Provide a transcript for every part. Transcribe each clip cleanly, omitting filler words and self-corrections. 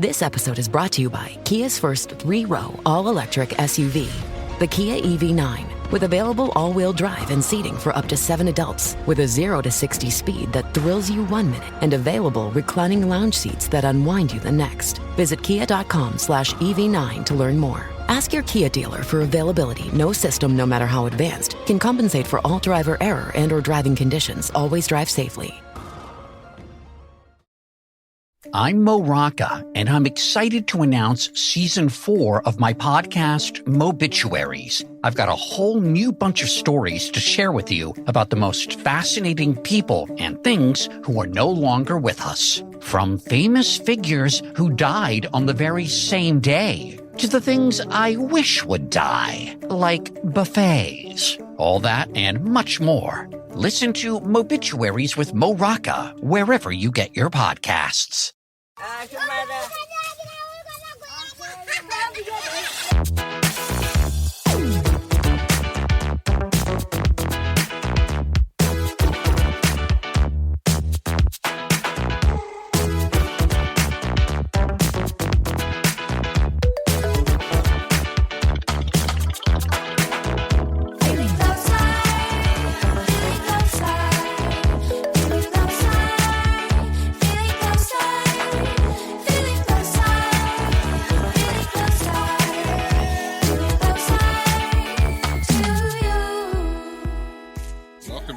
This episode is brought to you by Kia's first 3-row all-electric SUV, the Kia EV9, with available all-wheel drive and seating for up to 7 adults, with a 0 to 60 speed that thrills you 1 minute, and available reclining lounge seats that unwind you the next. Visit kia.com/EV9 to learn more. Ask your Kia dealer for availability. No system, no matter how advanced, can compensate for all driver error and or driving conditions. Always drive safely. I'm Mo Rocca, and I'm excited to announce Season 4 of my podcast, Mobituaries. I've got a whole new bunch of stories to share with you about the most fascinating people and things who are no longer with us. From famous figures who died on the very same day, to the things I wish would die, like buffets. All that and much more. Listen to Mobituaries with Mo Rocca wherever you get your podcasts.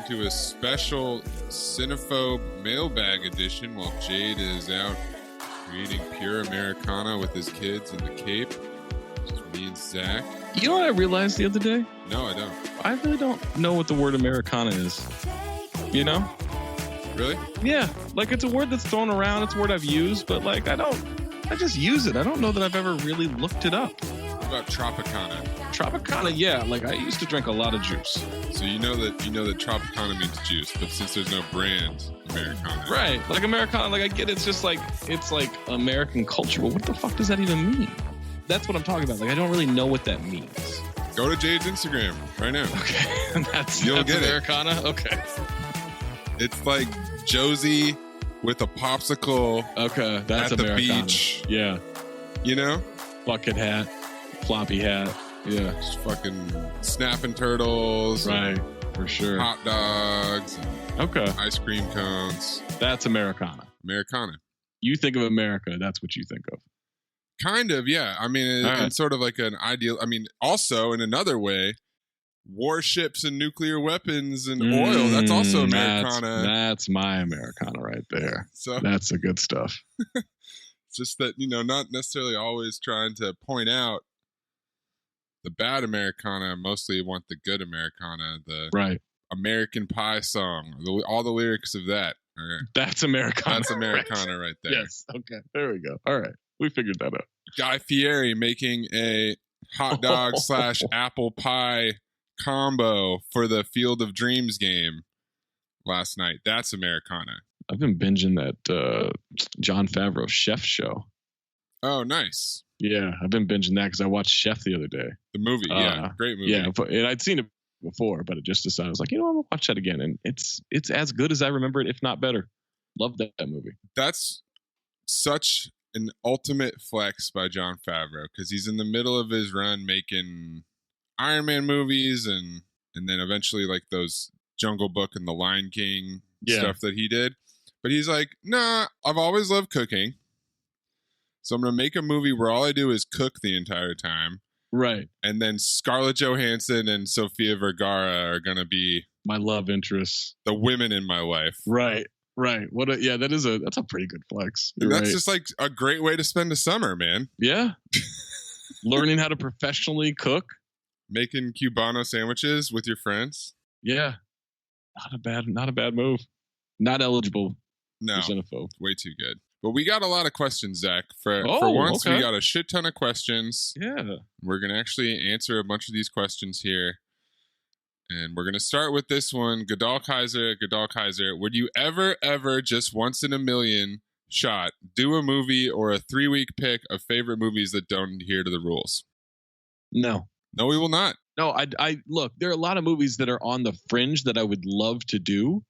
To a special Cinephobe Mailbag edition while Jade is out creating pure Americana with his kids in the Cape. Just me and Zach. You know what I realized the other day? No, I don't. I really don't know what the word Americana is. You know? Really? Yeah. Like, it's a word that's thrown around. It's a word I've used, but like, I just use it. I don't know that I've ever really looked it up. What about Tropicana? Tropicana, yeah. Like, I used to drink a lot of juice. So you know that Tropicana means juice, but since there's no brand, Americana. Right. Like Americana, like I get it's just like, it's like American culture. But what the fuck does that even mean? That's what I'm talking about. Like, I don't really know what that means. Go to Jade's Instagram right now. Okay. that's get Americana? It. Okay. It's like Josie with a popsicle. Okay. That's at Americana. The beach. Yeah. You know? Bucket hat. Floppy hat. Yeah. Just fucking snapping turtles. Right. For sure. Hot dogs. Okay. Ice cream cones. That's Americana. Americana. You think of America, that's what you think of. Kind of, yeah. I mean, it's sort of like an ideal. I mean, also in another way, warships and nuclear weapons and oil. That's also Americana. That's my Americana right there. So that's the good stuff. It's just that, not necessarily always trying to point out the bad Americana. Mostly want the good Americana. The right American Pie song. All the lyrics of that. Right. That's Americana. That's Americana right there. Yes. Okay. There we go. All right. We figured that out. Guy Fieri making a hot dog / apple pie combo for the Field of Dreams game last night. That's Americana. I've been binging that Jon Favreau Chef show. Oh, nice. Yeah, I've been binging that because I watched Chef the other day. The movie, yeah. Great movie. Yeah, and I'd seen it before, but it just decided, I was like, I'm going to watch that again. And it's as good as I remember it, if not better. Love that movie. That's such an ultimate flex by Jon Favreau because he's in the middle of his run making Iron Man movies and then eventually like those Jungle Book and The Lion King stuff that he did. But he's like, nah, I've always loved cooking. So I'm going to make a movie where all I do is cook the entire time. Right. And then Scarlett Johansson and Sofia Vergara are going to be my love interests. The women in my life. Right. Right. That's a pretty good flex. That's just like a great way to spend a summer, man. Yeah. Learning how to professionally cook. Making Cubano sandwiches with your friends. Yeah. Not a bad move. Not eligible. No. For Cinephobe. Way too good. But we got a lot of questions, Zach. For once, we got a shit ton of questions. Yeah. We're going to actually answer a bunch of these questions here. And we're going to start with this one. Gadal Kaiser, would you ever, just once in a million shot, do a movie or a 3-week pick of favorite movies that don't adhere to the rules? No. No, we will not. No, I look, there are a lot of movies that are on the fringe that I would love to do.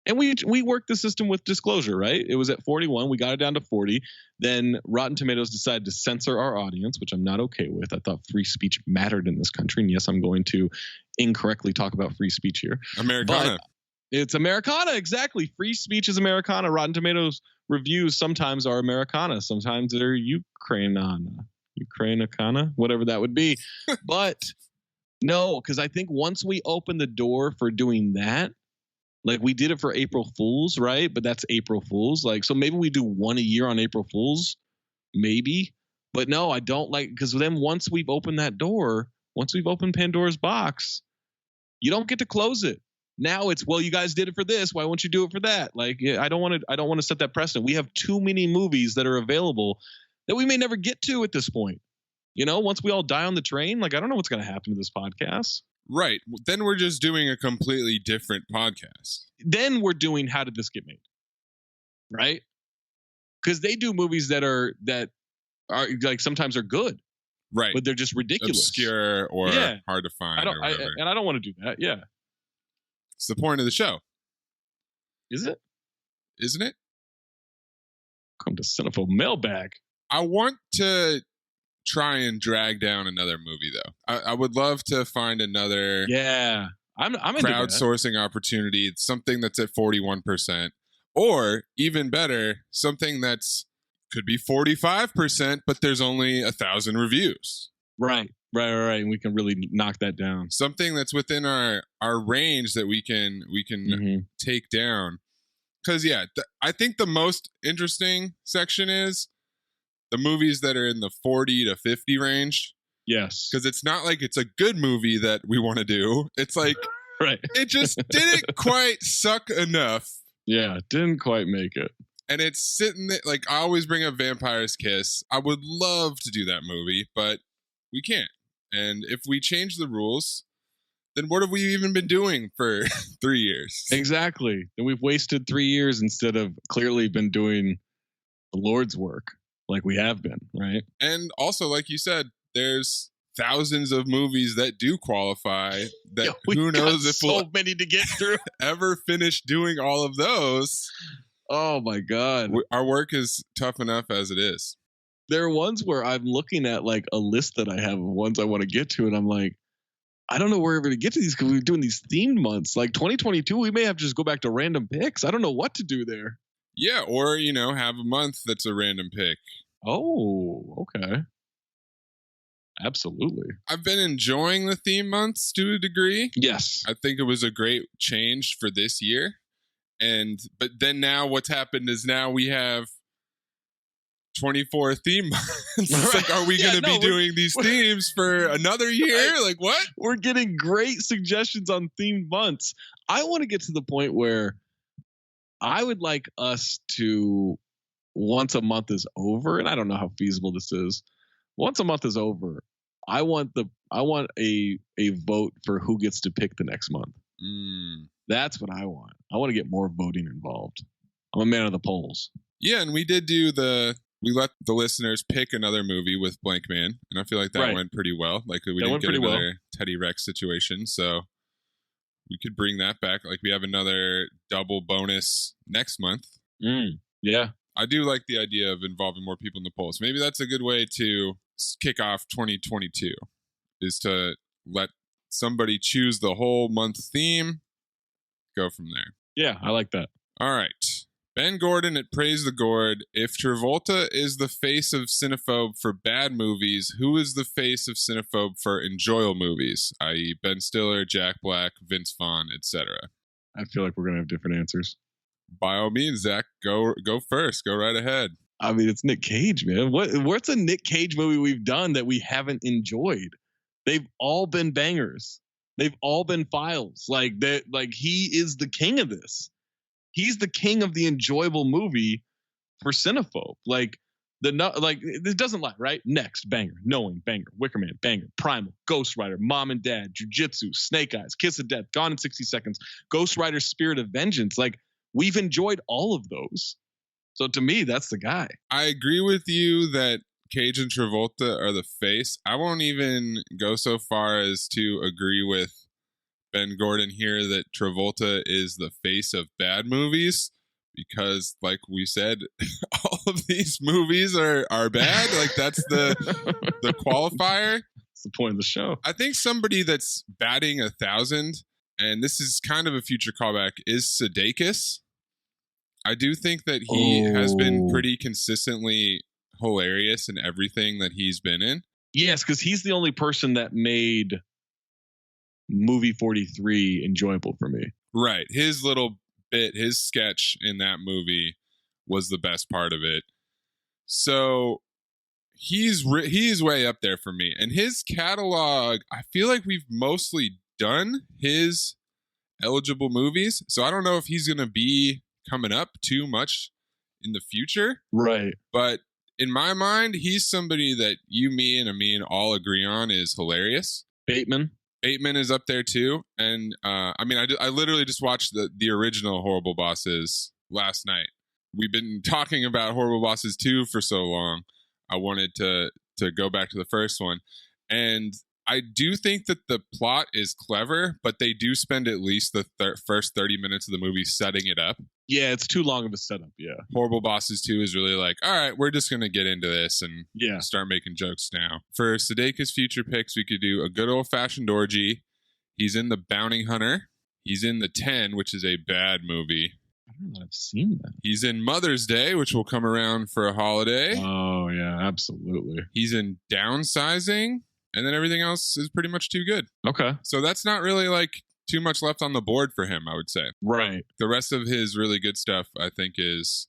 And we worked the system with disclosure, right? It was at 41. We got it down to 40. Then Rotten Tomatoes decided to censor our audience, which I'm not okay with. I thought free speech mattered in this country. And yes, I'm going to incorrectly talk about free speech here. Americana. But it's Americana, exactly. Free speech is Americana. Rotten Tomatoes reviews sometimes are Americana. Sometimes they're Ukrainacana, whatever that would be. But no, because I think once we open the door for doing that, like we did it for April Fools, right? But that's April Fools. Like, so maybe we do one a year on April Fools, maybe. But no, I don't like, because then once we've opened that door, once we've opened Pandora's box, you don't get to close it. Now it's, well, you guys did it for this. Why won't you do it for that? Like, I don't want to set that precedent. We have too many movies that are available that we may never get to at this point. You know, once we all die on the train, like, I don't know what's going to happen to this podcast. Right. Then we're just doing a completely different podcast. Then we're doing How Did This Get Made? Right? Because they do movies that are like sometimes are good. Right. But they're just ridiculous. Obscure or hard to find. I don't want to do that. Yeah. It's the point of the show. Is it? Isn't it? Come to Cinephobe Mailbag. I want to try and drag down another movie, though. I would love to find another I'm into crowdsourcing opportunity, something that's at 41%, or even better, something that's could be 45%, but there's only 1,000 reviews. Right. And we can really knock that down. Something that's within our range that we can take down. Because I think the most interesting section is the movies that are in the 40 to 50 range. Yes. Because it's not like it's a good movie that we want to do. It's like, right. It just didn't quite suck enough. Yeah, didn't quite make it. And it's sitting there, like, I always bring up Vampire's Kiss. I would love to do that movie, but we can't. And if we change the rules, then what have we even been doing for 3 years? Exactly. And we've wasted 3 years instead of clearly been doing the Lord's work like we have been, right? And also, like you said, there's thousands of movies that do qualify that who knows if we'll many to get through. ever finish doing all of those. Oh my God. Our work is tough enough as it is. There are ones where I'm looking at like a list that I have of ones I want to get to, and I'm like, I don't know where we're going to get to these because we're doing these themed months. Like 2022, we may have to just go back to random picks. I don't know what to do there. Yeah, or, have a month that's a random pick. Oh, okay. Absolutely. I've been enjoying the theme months to a degree. Yes. I think it was a great change for this year. But then now what's happened is now we have 24 theme months. It's like, are we going to be doing these themes for another year? Like, what? We're getting great suggestions on themed months. I want to get to the point where I would like us to, once a month is over, and I don't know how feasible this is. Once a month is over, I want a vote for who gets to pick the next month. That's what I want. I want to get more voting involved. I'm a man of the polls. Yeah, and we did we let the listeners pick another movie with Blank Man, and I feel like that went pretty well. Like we didn't get another Teddy Rex situation, so we could bring that back. Like we have another double bonus next month. Yeah. I do like the idea of involving more people in the polls. Maybe that's a good way to kick off 2022, is to let somebody choose the whole month theme, go from there. Yeah, I like that. All right. Ben Gordon at Praise the Gourd. If Travolta is the face of Cinephobe for bad movies, who is the face of Cinephobe for enjoyable movies, i.e. Ben Stiller, Jack Black, Vince Vaughn, etc.? I feel like we're going to have different answers. By all means, Zach, go first. Go right ahead. I mean, it's Nick Cage, man. What's a Nick Cage movie we've done that we haven't enjoyed? They've all been bangers. They've all been files. Like he is the king of this. He's the king of the enjoyable movie for Cinephobe. It doesn't lie, right? Next, banger, Knowing, banger, Wicker Man, banger, Primal, Ghost Rider, Mom and Dad, Jiu-Jitsu, Snake Eyes, Kiss of Death, Gone in 60 Seconds, Ghost Rider, Spirit of Vengeance. Like, we've enjoyed all of those. So to me, that's the guy. I agree with you that Cage and Travolta are the face. I won't even go so far as to agree with Ben Gordon here that Travolta is the face of bad movies because, like we said, all of these movies are bad. Like that's the qualifier. That's the point of the show. I think somebody that's batting 1,000, and this is kind of a future callback, is Sudeikis. I do think that he has been pretty consistently hilarious in everything that he's been in. Yes, because he's the only person that made movie 43 enjoyable for me. Right. His little bit, his sketch in that movie was the best part of it. So he's way up there for me. And his catalog, I feel like we've mostly done his eligible movies. So I don't know if he's going to be coming up too much in the future. Right. But in my mind, he's somebody that you, me, and Amin all agree on is hilarious. Bateman is up there too. And I literally just watched the original Horrible Bosses last night. We've been talking about Horrible Bosses 2 for so long. I wanted to go back to the first one. And I do think that the plot is clever, but they do spend at least the first 30 minutes of the movie setting it up. Yeah, it's too long of a setup, yeah. Horrible Bosses 2 is really like, all right, we're just going to get into this and start making jokes now. For Sudeikis' future picks, we could do A Good Old-Fashioned Orgy. He's in The Bounty Hunter. He's in The 10, which is a bad movie. I don't know that I've seen that. He's in Mother's Day, which will come around for a holiday. Oh, yeah, absolutely. He's in Downsizing. And then everything else is pretty much too good. Okay. So that's not really like too much left on the board for him, I would say. Right. The rest of his really good stuff, I think, is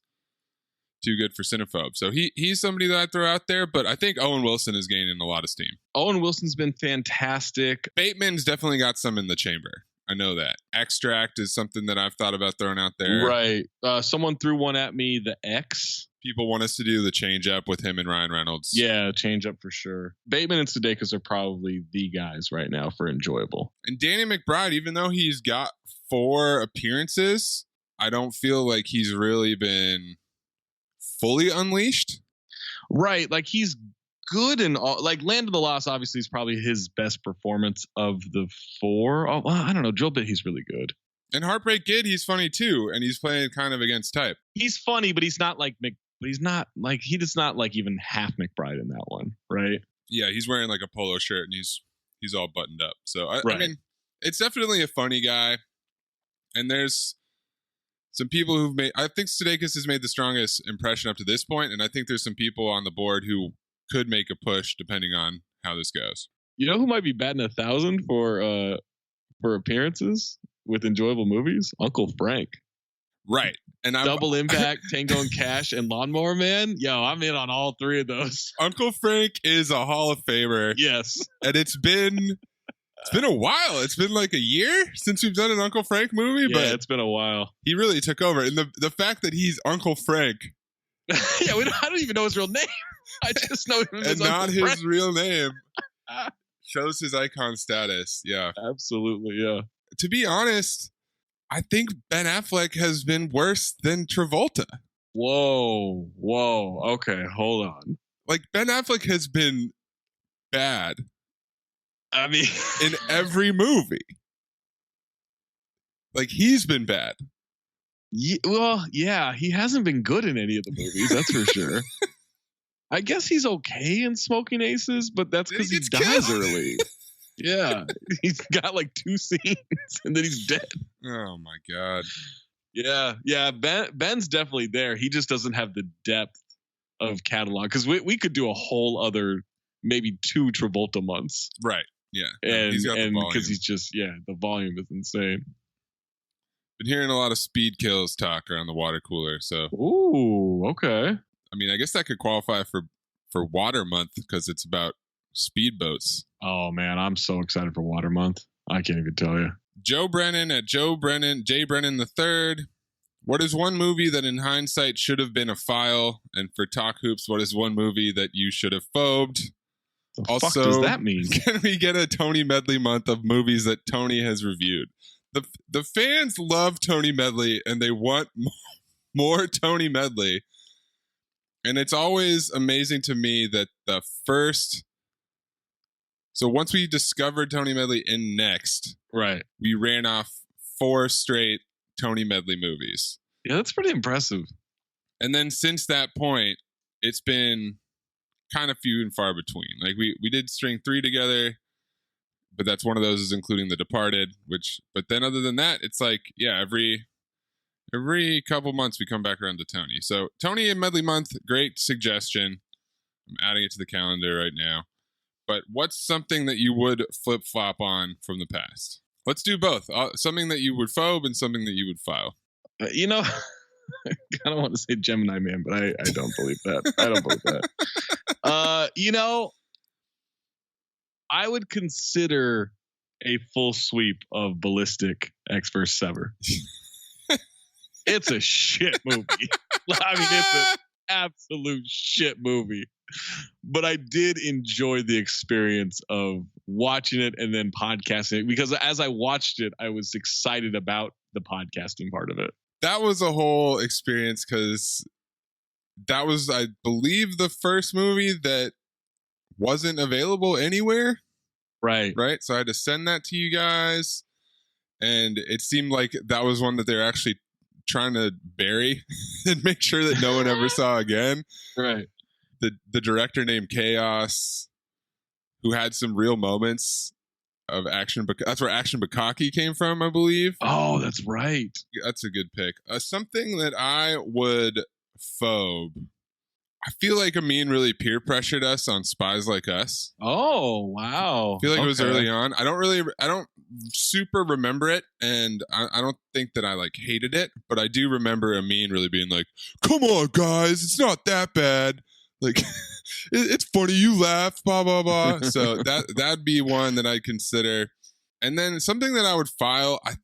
too good for Cinephobe. So he's somebody that I throw out there, but I think Owen Wilson is gaining a lot of steam. Owen Wilson's been fantastic. Bateman's definitely got some in the chamber. I know that. Extract is something that I've thought about throwing out there. Right. Someone threw one at me, The X. People want us to do the change up with him and Ryan Reynolds. Yeah, change up for sure. Bateman and Sudeikis are probably the guys right now for enjoyable. And Danny McBride, even though he's got 4 appearances, I don't feel like he's really been fully unleashed. Right. Like he's good in all, like Land of the Lost obviously is probably his best performance of the 4. Oh, well, I don't know. Joe Bit, he's really good. And Heartbreak Kid, he's funny too. And he's playing kind of against type. He's funny, but he's not like he does not like even half McBride in that one, right? Yeah, he's wearing like a polo shirt and he's all buttoned up. So I mean, it's definitely a funny guy. And there's some people who've made, I think Sudeikis has made the strongest impression up to this point, and I think there's some people on the board who could make a push depending on how this goes. You know who might be batting 1,000 for appearances with enjoyable movies? Uncle Frank. Right. And Double Impact, Tango and Cash, and Lawnmower Man. Yo, I'm in on all 3 of those. Uncle Frank is a Hall of Famer. Yes. And it's been a while. It's been like a year since we've done an Uncle Frank movie. Yeah, but it's been a while. He really took over. And the fact that he's Uncle Frank. Yeah, I don't even know his real name. I just know him as and not Uncle his Frank. real name. Shows his icon status. Yeah. Absolutely, yeah. To be honest, I think Ben Affleck has been worse than Travolta. Whoa. Okay, hold on. Like, Ben Affleck has been bad. I mean, in every movie. Like, he's been bad. Yeah, he hasn't been good in any of the movies, that's for sure. I guess he's okay in Smoking Aces, but that's because he dies early. Yeah, he's got like 2 scenes and then he's dead. Oh my god. Yeah. Ben's definitely there. He just doesn't have the depth of catalog because we could do a whole other maybe 2 Travolta months. Right. Yeah. And because he's just the volume is insane. Been hearing a lot of speed kills talk around the water cooler. So. Ooh. Okay. I mean, I guess that could qualify for Water Month because it's about speedboats. Oh man, I'm so excited for Water Month. I can't even tell you. Joe Brennan at Jay Brennan III. What is one movie that in hindsight should have been a file? And for Talk Hoops, what is one movie that you should have phobed? The fuck does that mean? Can we get a Tony Medley month of movies that Tony has reviewed? The fans love Tony Medley and they want more Tony Medley. And it's always amazing to me that the first So once we discovered Tony Medley in Next, Right. we ran off 4 straight Tony Medley movies. Yeah, that's pretty impressive. And then since that point, it's been kind of few and far between. Like we did string 3 together, but that's one of those is including The Departed, but then other than that, it's like, yeah, every couple months we come back around to Tony. So Tony and Medley month, great suggestion. I'm adding it to the calendar right now. But what's something that you would flip-flop on from the past? Let's do both. Something that you would phobe and something that you would file. I don't want to say Gemini Man, but I don't believe that. I don't believe that. I would consider a full sweep of Ballistic X vs. Sever. It's a shit movie. I mean, it's an absolute shit movie. But I did enjoy the experience of watching it and then podcasting it, because as I watched it, I was excited about the podcasting part of it. That was a whole experience because that was, I believe, the first movie that wasn't available anywhere. Right. So I had to send that to you guys. And it seemed like that was one that they're actually trying to bury and make sure that no one ever saw again. Right. The director named Chaos, who had some real moments of action. That's where Action Bukkake came from, I believe. Oh, that's right. That's a good pick. Something that I would phobe. I feel like Amin really peer pressured us on Spies Like Us. Oh, wow. I feel like it was early on. I don't super remember it, and I don't think that I like hated it, but I do remember Amin really being like, "Come on, guys, it's not that bad. Like, it's funny, you laugh, blah blah blah." So that'd be one that I'd consider. And then something that I would file. I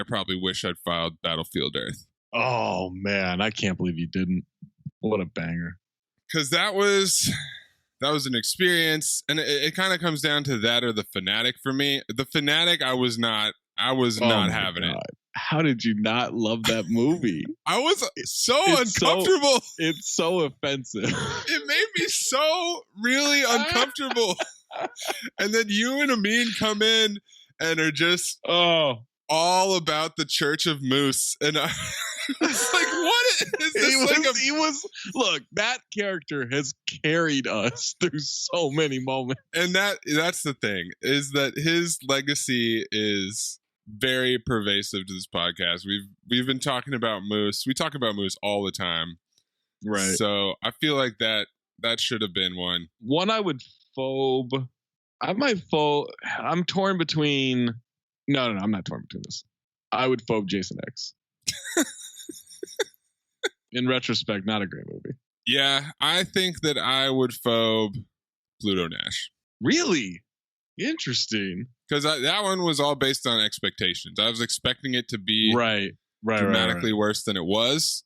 probably wish I'd filed Battlefield Earth. Oh man, I can't believe you didn't. What a banger. Because that was an experience, and it kind of comes down to that or The Fanatic for me. The Fanatic, I was not having it. How did you not love that movie? I was so uncomfortable. It's so offensive. It made me so really uncomfortable. And then you and Amin come in and are just all about the Church of Moose, and I was like, "What is this?" Look, that character has carried us through so many moments, and that's the thing, is that his legacy is very pervasive to this podcast. We've been talking about Moose. We talk about Moose all the time, right? So I feel like that should have been one. One I would phobe. I'm torn between. No, I'm not torn between this. I would phobe Jason X. In retrospect, not a great movie. Yeah, I think that I would phobe Pluto Nash. Really? Interesting. Because that one was all based on expectations. I was expecting it to be dramatically worse than it was,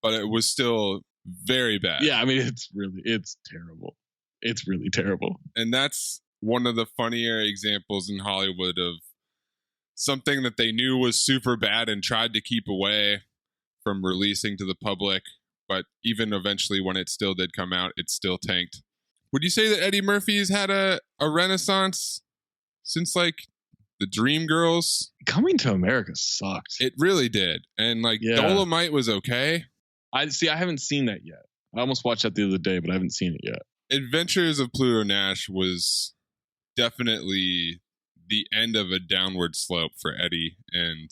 but it was still very bad. Yeah, I mean, it's terrible. It's really terrible. And that's one of the funnier examples in Hollywood of something that they knew was super bad and tried to keep away from releasing to the public. But even eventually when it still did come out, it still tanked. Would you say that Eddie Murphy's had a renaissance since like the Dreamgirls? Coming to America sucked. It really did. And like Dolomite was okay. I haven't seen that yet. I almost watched that the other day, but I haven't seen it yet. Adventures of Pluto Nash was definitely the end of a downward slope for Eddie, and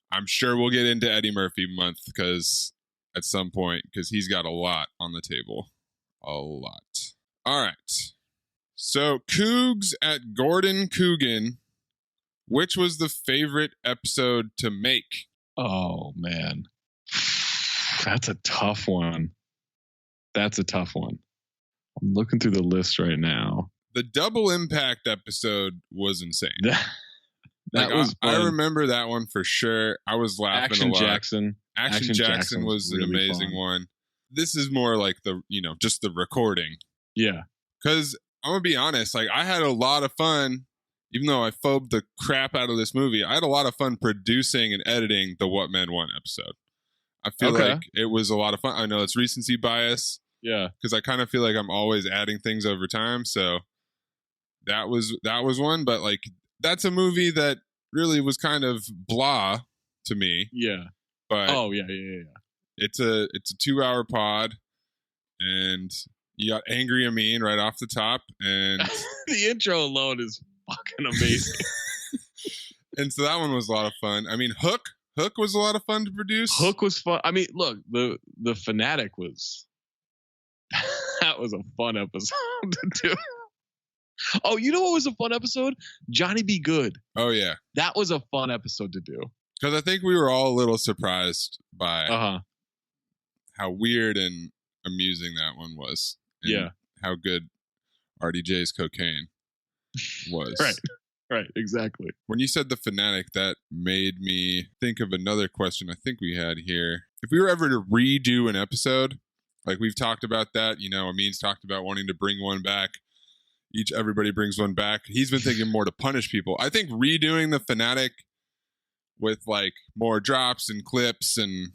I'm sure we'll get into Eddie Murphy month at some point, because he's got a lot on the table. A lot. All right. So Cougs at Gordon Coogan, which was the favorite episode to make? Oh man, that's a tough one. I'm looking through the list right now. The Double Impact episode was insane. That was fun. I remember that one for sure. I was laughing a lot. Action Jackson was an amazing one. This is more like just the recording. Yeah. Because I'm going to be honest, like I had a lot of fun, even though I phobed the crap out of this movie. I had a lot of fun producing and editing the What Men Want episode. I feel like it was a lot of fun. I know it's recency bias, Yeah. Because I kind of feel like I'm always adding things over time. So that was one. But like, that's a movie that really was kind of blah to me. Yeah. But yeah. it's a 2-hour pod, and you got Angry Amin right off the top, and the intro alone is fucking amazing. And so that one was a lot of fun. I mean, Hook was a lot of fun to produce. Hook was fun. I mean, look, the Fanatic was that was a fun episode to do. Oh, you know what was a fun episode? Johnny Be Good. Oh yeah, that was a fun episode to do. Because I think we were all a little surprised by how weird and amusing that one was. And how good RDJ's cocaine was. Right, exactly. When you said the Fanatic, that made me think of another question I think we had here. If we were ever to redo an episode, like we've talked about that, you know, Amin's talked about wanting to bring one back. Everybody brings one back. He's been thinking more to punish people. I think redoing the Fanatic with like more drops and clips and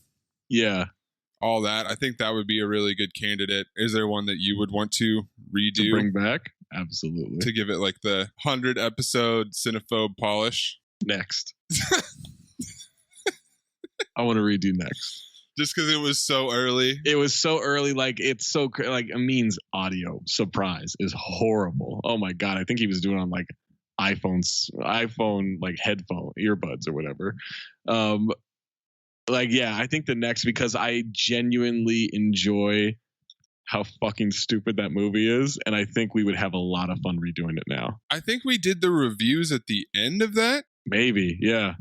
all that, I think that would be a really good candidate. Is there one that you would want to redo? To bring back? Absolutely. To give it like the 100 episode Cinephobe polish? Next. I want to redo Next. Just because it was so early. It was so early. Like, it's so, like, Amin's audio surprise is horrible. Oh my God. I think he was doing it on like iPhone, like headphone, earbuds or whatever. I think the Next, because I genuinely enjoy how fucking stupid that movie is, and I think we would have a lot of fun redoing it now. I think we did the reviews at the end of that. Maybe, yeah.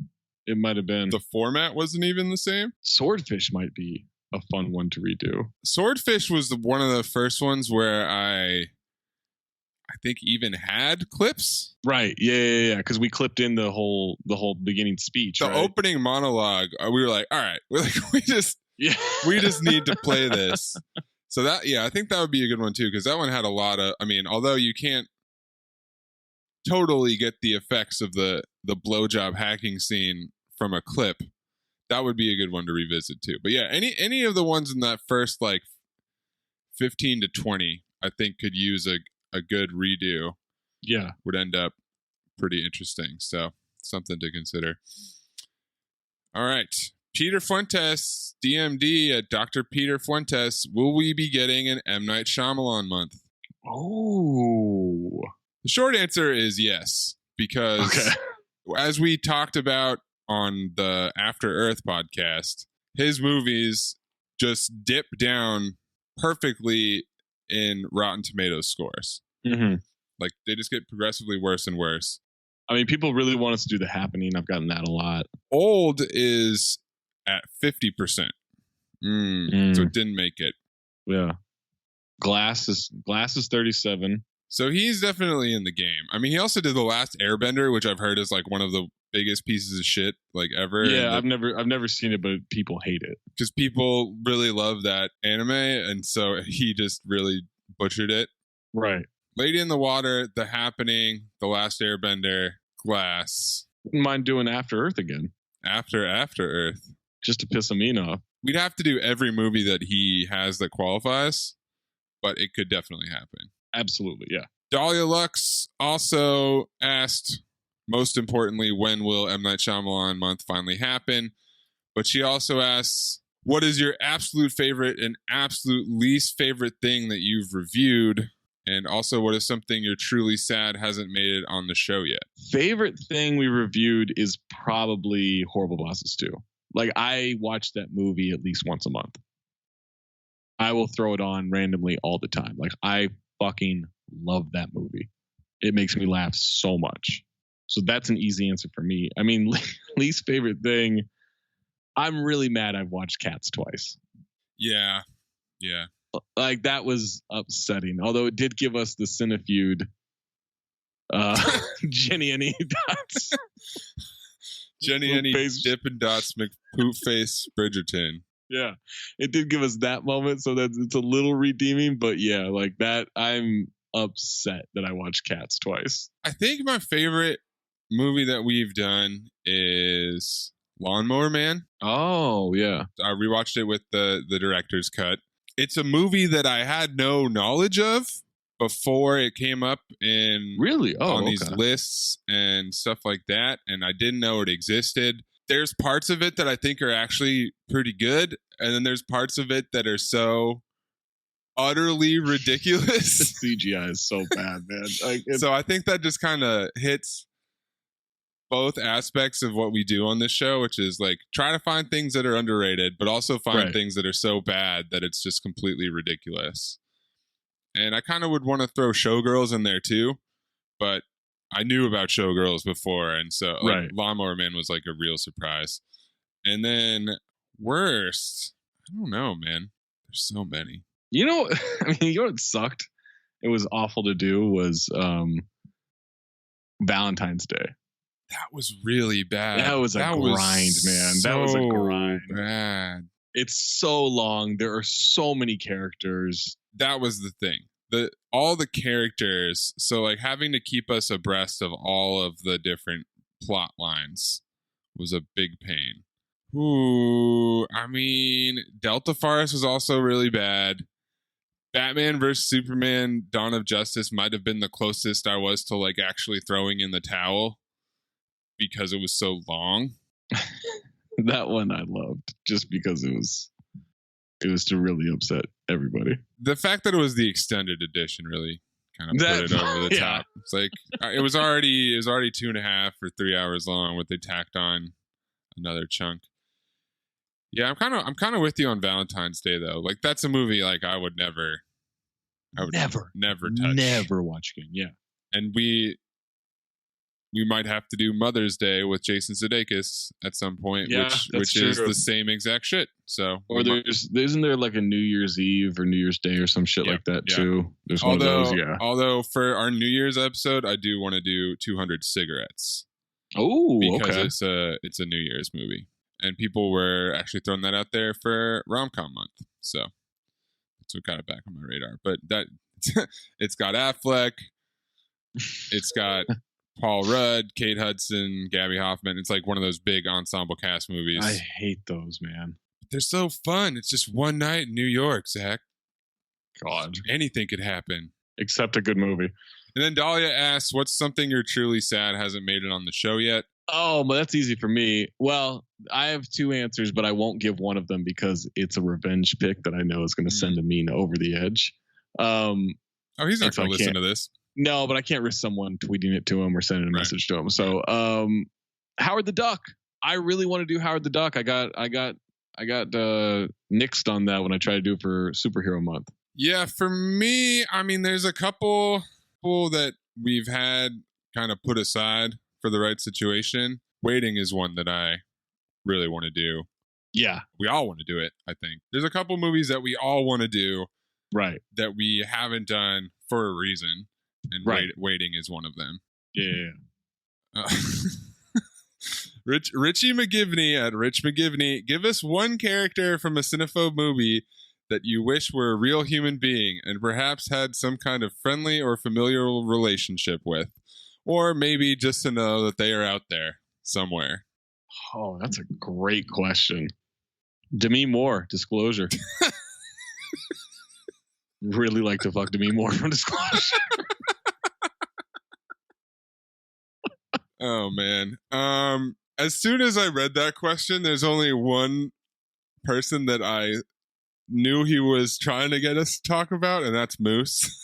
It might have been. The format wasn't even the same. Swordfish might be a fun one to redo. Swordfish was one of the first ones where I think even had clips. Right. Yeah. Because we clipped in the whole beginning speech. The opening monologue. We were like, all right, we just need to play this. So that, I think that would be a good one too, because that one had a lot of, I mean, although you can't totally get the effects of the blowjob hacking scene from a clip, that would be a good one to revisit too. But yeah, any of the ones in that first like 15 to 20, I think could use a good redo. Yeah. Would end up pretty interesting. So something to consider. All right. Peter Fuentes, DMD at Dr. Peter Fuentes. Will we be getting an M. Night Shyamalan month? Oh. The short answer is yes, because as we talked about on the After Earth podcast, his movies just dip down perfectly in Rotten Tomatoes scores. Mm-hmm. Like they just get progressively worse and worse. I mean, people really want us to do The Happening. I've gotten that a lot. Old is at 50%. So it didn't make it. Yeah. Glass is 37. So he's definitely in the game. I mean, he also did The Last Airbender, which I've heard is like one of the biggest pieces of shit like ever. Yeah, I've never seen it, but people hate it because people really love that anime, and so he just really butchered it. Right. Lady in the Water, The Happening, The Last Airbender, Glass. Wouldn't mind doing After Earth again. After Earth. Just to piss Amin off. We'd have to do every movie that he has that qualifies, but it could definitely happen. Absolutely, yeah. Dahlia Lux also asked, most importantly, when will M. Night Shyamalan month finally happen? But she also asks, what is your absolute favorite and absolute least favorite thing that you've reviewed? And also, what is something you're truly sad hasn't made it on the show yet? Favorite thing we reviewed is probably Horrible Bosses 2. Like, I watch that movie at least once a month. I will throw it on randomly all the time. Like, I fucking love that movie. It makes me laugh so much. So that's an easy answer for me. I mean, least favorite thing, I'm really mad I've watched Cats twice. Yeah. Like, that was upsetting. Although it did give us the Cinefeud Jenny and E Dots. Jenny and E Dippin' Dots McPoopface Bridgerton. Yeah, it did give us that moment, so that it's a little redeeming. But yeah, like that, I'm upset that I watched Cats twice. I think my favorite movie that we've done is Lawnmower Man. Oh yeah, I rewatched it with the director's cut. it's a movie that I had no knowledge of before it came up in Really? Oh, on okay. these lists and stuff like that, and I didn't know it existed. There's parts of it that I think are actually pretty good, and then there's parts of it that are so utterly ridiculous. The CGI is so bad, man. Like, So I think that just kind of hits both aspects of what we do on this show, which is like try to find things that are underrated, but also find Right. things that are so bad that it's just completely ridiculous. And I kind of would want to throw Showgirls in there too, but I knew about Showgirls before, and so like, Right. Lawnmower Man was like a real surprise. And then worst, I don't know, man. There's so many. You know, I mean, you know what sucked? It was awful to do was Valentine's Day. That was really bad. That was a grind, man. That was a so grind. bad. It's so long. There are so many characters. That was the thing. All the characters, so like having to keep us abreast of all of the different plot lines was a big pain. Ooh, I mean, Delta Force was also really bad. Batman vs. Superman Dawn of Justice might have been the closest I was to like actually throwing in the towel because it was so long. That one I loved just because it was to really upset everybody. The fact that it was the extended edition really kind of put it over the top. It's like it was already 2.5 or 3 hours long, but they tacked on another chunk. Yeah, I'm kind of with you on Valentine's Day though. Like that's a movie like I would never touch. Never watch again. Yeah. And we might have to do Mother's Day with Jason Sudeikis at some point, Yeah, which that's is true. the same exact shit. So Or isn't there like a New Year's Eve or New Year's Day or some shit like that too? There's one of those, yeah. Although for our New Year's episode, I do want to do 200 Cigarettes. Oh, because okay. it's a New Year's movie, and people were actually throwing that out there for rom-com month. So that's what got it back on my radar. But that it's got Affleck, it's got Paul Rudd, Kate Hudson, Gabby Hoffman. It's like one of those big ensemble cast movies. I hate those, man. They're so fun. It's just one night in New York, Zach. God. Anything could happen. Except a good movie. And then Dahlia asks, what's something you're truly sad hasn't made it on the show yet? Oh, but that's easy for me. Well, I have two answers, but I won't give one of them because it's a revenge pick that I know is going to send Amin over the edge. Oh, he's not going to listen to this. No, but I can't risk someone tweeting it to him or sending a message to him. So, Howard the Duck. I really want to do Howard the Duck. I got nixed on that when I tried to do it for Superhero Month. Yeah, for me, I mean, there's a couple that we've had kind of put aside for the right situation. Waiting is one that I really want to do. Yeah. We all want to do it, I think. There's a couple movies that we all want to do. Right. That we haven't done for a reason. And Waiting is one of them. Yeah. Richie McGivney at Rich McGivney. Give us one character from a Cinephobe movie that you wish were a real human being and perhaps had some kind of friendly or familial relationship with. Or maybe just to know that they are out there somewhere. Oh, that's a great question. Demi Moore, Disclosure. Really like to fuck Demi Moore from Disclosure. Oh, man. As soon as I read that question, there's only one person that I knew he was trying to get us to talk about, and that's Moose.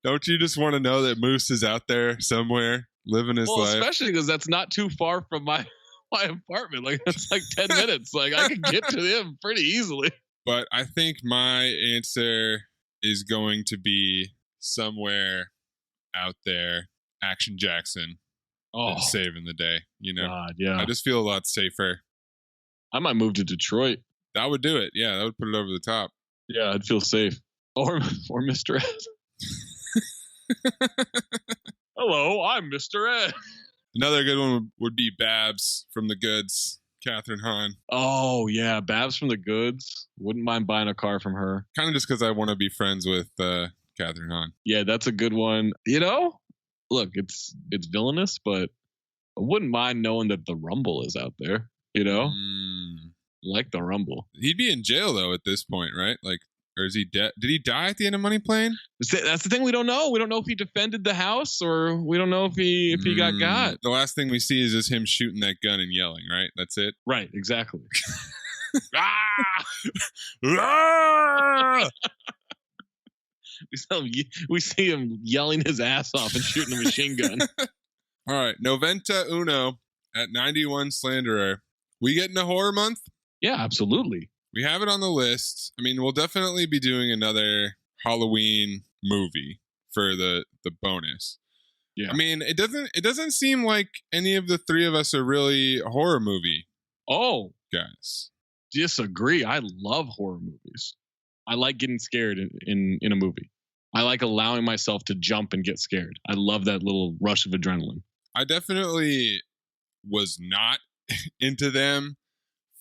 Don't you just want to know that Moose is out there somewhere living his life? Especially because that's not too far from my apartment. Like, that's like 10 minutes. Like, I can get to him pretty easily. But I think my answer is going to be somewhere out there, Action Jackson, saving the day. You know, God, yeah. I just feel a lot safer. I might move to Detroit. That would do it. Yeah, that would put it over the top. Yeah, I'd feel safe. Or Mr. Ed. Hello, I'm Mr. Ed. Another good one would be Babs from The Goods, Catherine Hahn. Oh, yeah, Babs from The Goods. Wouldn't mind buying a car from her. Kind of just because I want to be friends with Catherine Hahn. Yeah, that's a good one. You know, look, it's villainous, but I wouldn't mind knowing that the Rumble is out there, you know? Like the Rumble. He'd be in jail though at this point, right? Like, or is he dead? Did he die at the end of Money Plane? That's the thing we don't know. We don't know if he defended the house or we don't know if he got. The last thing we see is just him shooting that gun and yelling, right? That's it? Right, exactly. We see him yelling his ass off and shooting a machine gun. All right, Noventa Uno at 91 Slanderer. We get into horror month? Yeah, absolutely. We have it on the list. I mean, we'll definitely be doing another Halloween movie for the bonus. Yeah. I mean, it doesn't seem like any of the three of us are really horror movie guys. Disagree. I love horror movies. I like getting scared in a movie. I like allowing myself to jump and get scared. I love that little rush of adrenaline. I definitely was not into them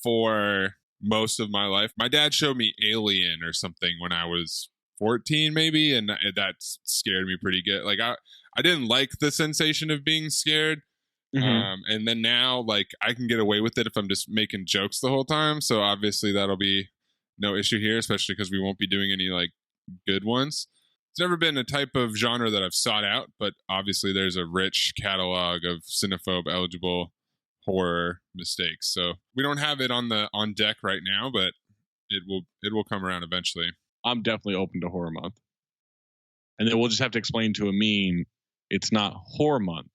for most of my life. My dad showed me Alien or something when I was 14 maybe, and that scared me pretty good. Like I didn't like the sensation of being scared. Mm-hmm. And then now like I can get away with it if I'm just making jokes the whole time. So obviously that'll be no issue here, especially because we won't be doing any like good ones. It's never been a type of genre that I've sought out, but obviously there's a rich catalog of Cinephobe eligible horror mistakes. So we don't have it on deck right now, but it will come around eventually. I'm definitely open to horror month. And then we'll just have to explain to Amin it's not horror month,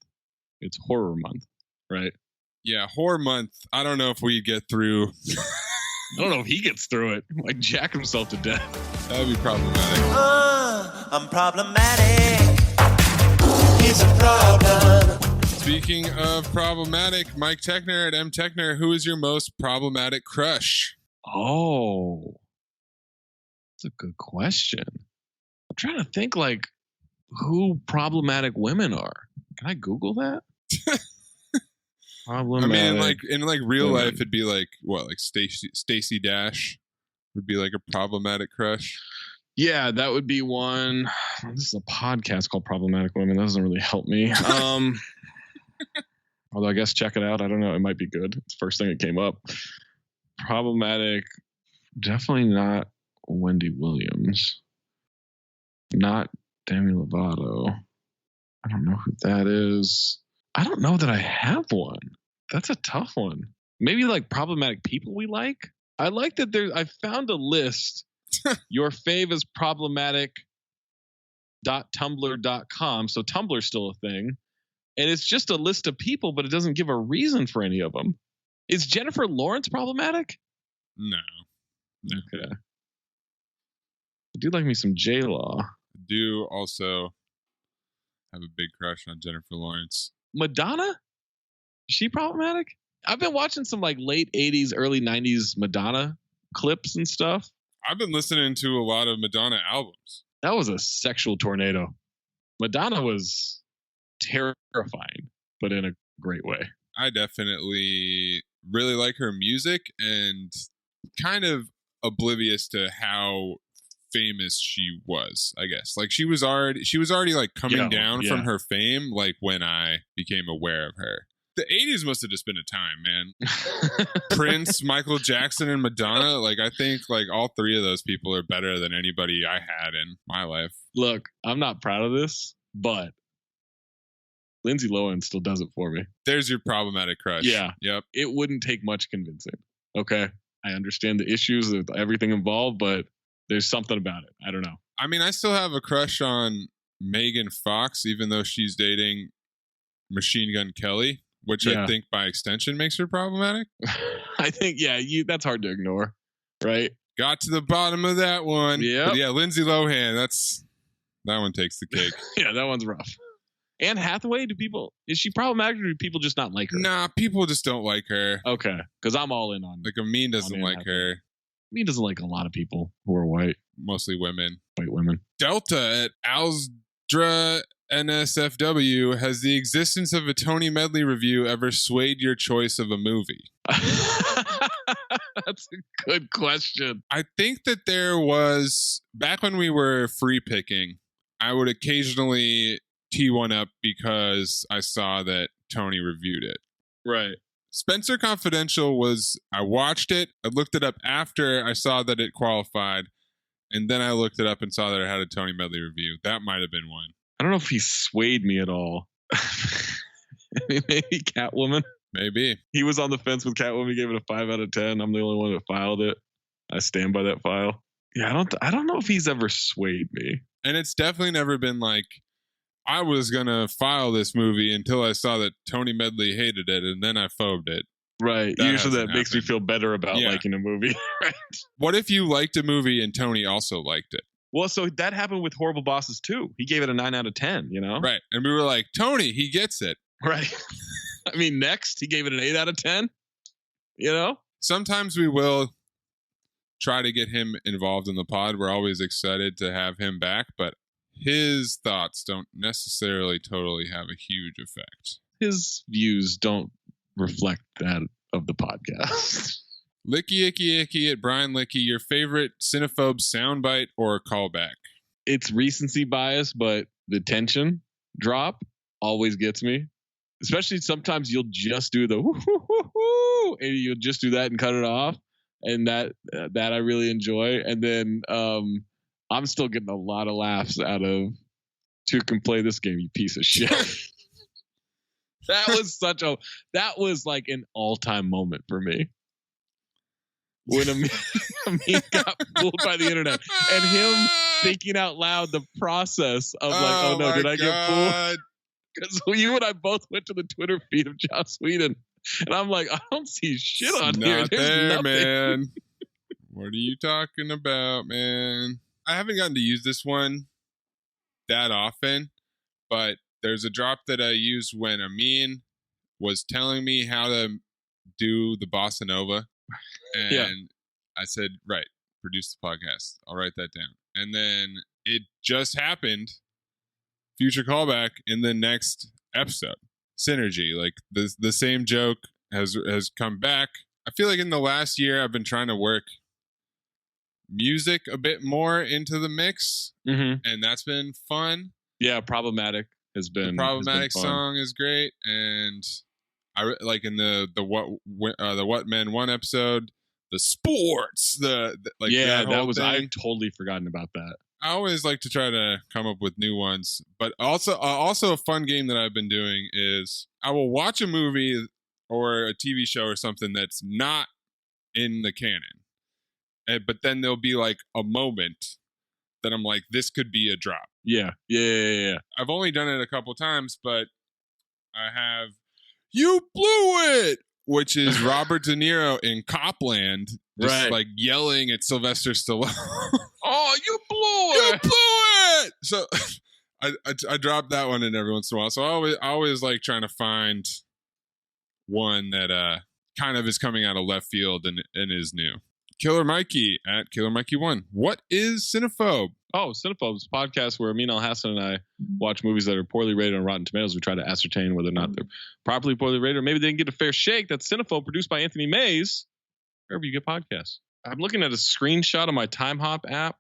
it's horror month, right? Yeah, horror month. I don't know if we get through. I don't know if he gets through it. He might jack himself to death. That'd be problematic. I'm problematic. It's a problem. Speaking of problematic, Mike Techner at M Techner, who is your most problematic crush? Oh, that's a good question. I'm trying to think like who problematic women are. Can I Google that? Problematic. I mean, like in like real life, it'd be like what, like Stacey Dash would be like a problematic crush. Yeah, that would be one. This is a podcast called Problematic Women. That doesn't really help me. Although I guess check it out. I don't know. It might be good. It's the first thing that came up. Problematic. Definitely not Wendy Williams. Not Demi Lovato. I don't know who that is. I don't know that I have one. That's a tough one. Maybe like problematic people we like. I like that I found a list. Your fave is problematic.tumblr.com. So Tumblr's still a thing. And it's just a list of people, but it doesn't give a reason for any of them. Is Jennifer Lawrence problematic? No. Okay. I do like me some J-Law. I do also have a big crush on Jennifer Lawrence. Madonna? Is she problematic? I've been watching some like late 80s, early 90s Madonna clips and stuff. I've been listening to a lot of Madonna albums. That was a sexual tornado. Madonna was terrifying, but in a great way. I definitely really like her music and kind of oblivious to how famous she was, I guess. Like she was already like coming down from her fame like when I became aware of her. The 80s must have just been a time, man. Prince, Michael Jackson, and Madonna. Like, I think like all three of those people are better than anybody I had in my life. Look, I'm not proud of this, but Lindsay Lohan still does it for me. There's your problematic crush. Yeah. Yep. It wouldn't take much convincing. Okay. I understand the issues with everything involved, but there's something about it. I don't know. I mean, I still have a crush on Megan Fox, even though she's dating Machine Gun Kelly, which I think by extension makes her problematic. I think, that's hard to ignore, right? Got to the bottom of that one. Yep. But yeah, Lindsay Lohan, that one takes the cake. Yeah, that one's rough. Anne Hathaway, is she problematic or do people just not like her? Nah, people just don't like her. Okay, because I'm all in on like Amin doesn't like her. Amin doesn't like a lot of people who are white. Mostly women. White women. Delta at Alsdra NSFW, has the existence of a Tony Medley review ever swayed your choice of a movie? That's a good question. I think that there was, back when we were free picking, I would occasionally tee one up because I saw that Tony reviewed it. Right. Spencer Confidential was, I watched it. I looked it up after I saw that it qualified. And then I looked it up and saw that it had a Tony Medley review. That might have been one. I don't know if he swayed me at all. Maybe Catwoman. Maybe. He was on the fence with Catwoman. He gave it a 5 out of 10. I'm the only one that filed it. I stand by that file. Yeah, I don't know if he's ever swayed me. And it's definitely never been like, I was going to file this movie until I saw that Tony Medley hated it, and then I phobed it. Right. That Usually that makes me happened. feel better about liking a movie. Right. What if you liked a movie and Tony also liked it? Well, so that happened with Horrible Bosses too. He gave it a 9 out of 10, you know? Right. And we were like, Tony, he gets it. Right. I mean, Next, he gave it an 8 out of 10, you know? Sometimes we will try to get him involved in the pod. We're always excited to have him back, but his thoughts don't necessarily totally have a huge effect. His views don't reflect that of the podcast. Licky Icky Icky at Brian Licky, your favorite Cinephobe soundbite or callback? It's recency bias, but the tension drop always gets me. Especially sometimes you'll just do the whoo, and you'll just do that and cut it off. And that I really enjoy. And then I'm still getting a lot of laughs out of "Two can play this game, you piece of shit." That was like an all-time moment for me. When a meme got fooled by the internet and him thinking out loud the process of like, oh no, did I get fooled? Because you and I both went to the Twitter feed of Joss Whedon, and I'm like, I don't see shit on here. Not There's there, nothing. man. What are you talking about, man? I haven't gotten to use this one that often, but there's a drop that I used when Amin was telling me how to do the bossa nova. And I said, right, produce the podcast. I'll write that down. And then it just happened, future callback, in the next episode. Synergy, like the same joke has come back. I feel like in the last year I've been trying to work music a bit more into the mix, and that's been fun. Yeah, Problematic has been. The Problematic fun. song is great, and I like in the What Men One episode, the sports, the like that was. thing. I totally forgotten about that. I always like to try to come up with new ones, but also a fun game that I've been doing is I will watch a movie or a TV show or something that's not in the canon, but then there'll be like a moment that I'm like, this could be a drop. Yeah. I've only done it a couple times, but I have "You Blew It," which is Robert De Niro in Copland, just like yelling at Sylvester Stallone. Oh, you blew You it! blew it! So I drop that one in every once in a while. So I always like trying to find one that kind of is coming out of left field and is new. Killer Mikey at Killer Mikey 1. What is Cinephobe? Oh, Cinephobes, podcast where Amin Al-Hassan and I watch movies that are poorly rated on Rotten Tomatoes. We try to ascertain whether or not they're properly poorly rated, or maybe they didn't get a fair shake. That's Cinephobe, produced by Anthony Mays, wherever you get podcasts. I'm looking at a screenshot on my Time Hop app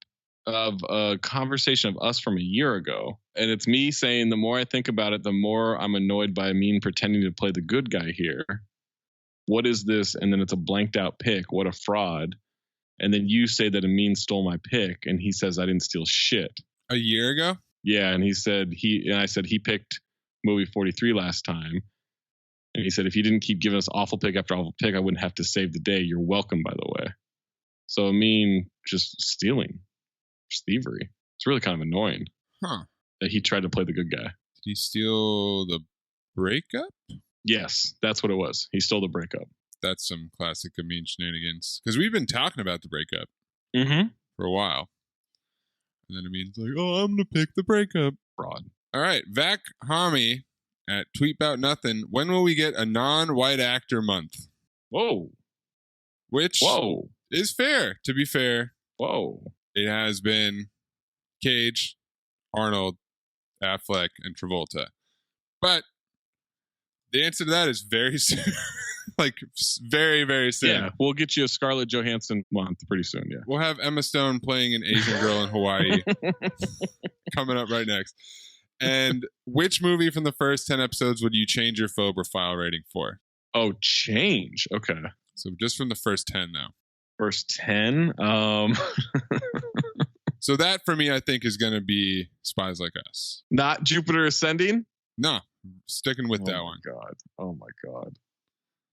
of a conversation of us from a year ago. And it's me saying, the more I think about it, the more I'm annoyed by Amin pretending to play the good guy here. What is this? And then it's a blanked out pic. What a fraud. And then you say that Amin stole my pick, and he says I didn't steal shit. A year ago? Yeah, and I said he picked movie 43 last time. And he said, if you didn't keep giving us awful pick after awful pick, I wouldn't have to save the day. You're welcome, by the way. So Amin just stealing. It's thievery. It's really kind of annoying. Huh. That he tried to play the good guy. Did he steal the breakup? Yes, that's what it was. He stole the breakup. That's some classic Amin shenanigans. Because we've been talking about the breakup for a while. And then Amin's like, oh, I'm going to pick the breakup. Fraud. All right. Vac Hami at Tweetboutnothing. When will we get a non-white actor month? Whoa. Which is fair, to be fair. Whoa. It has been Cage, Arnold, Affleck, and Travolta. But the answer to that is very soon. Like, very, very soon. Yeah, we'll get you a Scarlett Johansson month pretty soon, yeah. We'll have Emma Stone playing an Asian girl in Hawaii coming up right next. And which movie from the first 10 episodes would you change your phobe or file rating for? Oh, change. Okay. So just from the first 10 now. First 10. So that for me, I think is going to be Spies Like Us. Not Jupiter Ascending? No, sticking with that one. God. Oh my God.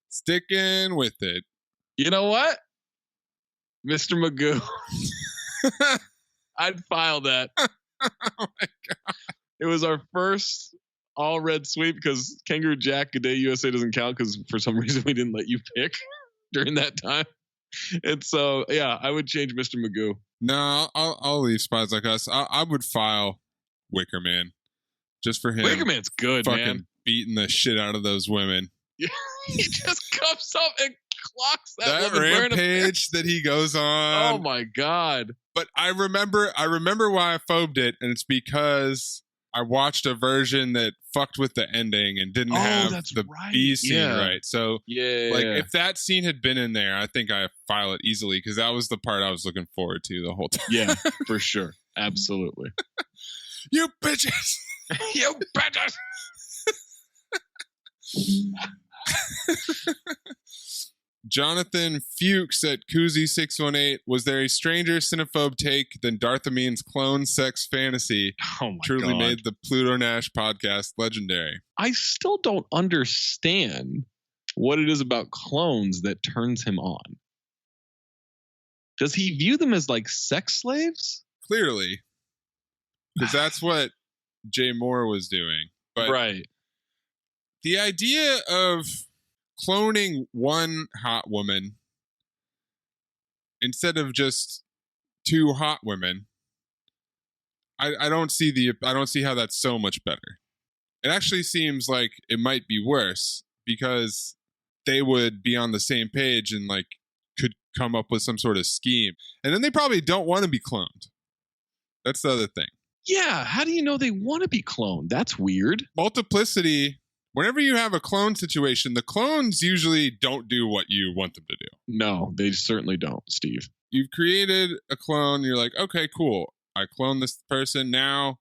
Sticking with it. You know what? Mr. Magoo. I'd file that. Oh my God. It was our first all red sweep because Kangaroo Jack Good Day USA doesn't count because for some reason we didn't let you pick during that time. And so, yeah, I would change Mr. Magoo. No, I'll leave Spies Like Us. I would file Wicker Man just for him. Wicker Man's good, fucking man. beating the shit out of those women. Yeah, he just comes up and clocks that woman rampage that he goes on. Oh my God. But I remember why I phobed it, and it's because I watched a version that fucked with the ending and didn't have the B scene right. So if that scene had been in there, I think I file it easily because that was the part I was looking forward to the whole time. Yeah, for sure. Absolutely. You bitches. You bitches. Jonathan Fuchs at Koozie618. Was there a stranger cinephobe take than Darth Amin's clone sex fantasy? Oh my Truly God. made the Pluto Nash podcast legendary. I still don't understand what it is about clones that turns him on. Does he view them as like sex slaves? Clearly. Because that's what Jay Moore was doing. But right. The idea of cloning one hot woman instead of just two hot women, I don't see how that's so much better. It actually seems like it might be worse because they would be on the same page and like could come up with some sort of scheme. And then they probably don't want to be cloned. That's the other thing. Yeah, how do you know they want to be cloned? That's weird. Multiplicity. Whenever you have a clone situation, the clones usually don't do what you want them to do. No, they certainly don't, Steve. You've created a clone. You're like, okay, cool. I clone this person. Now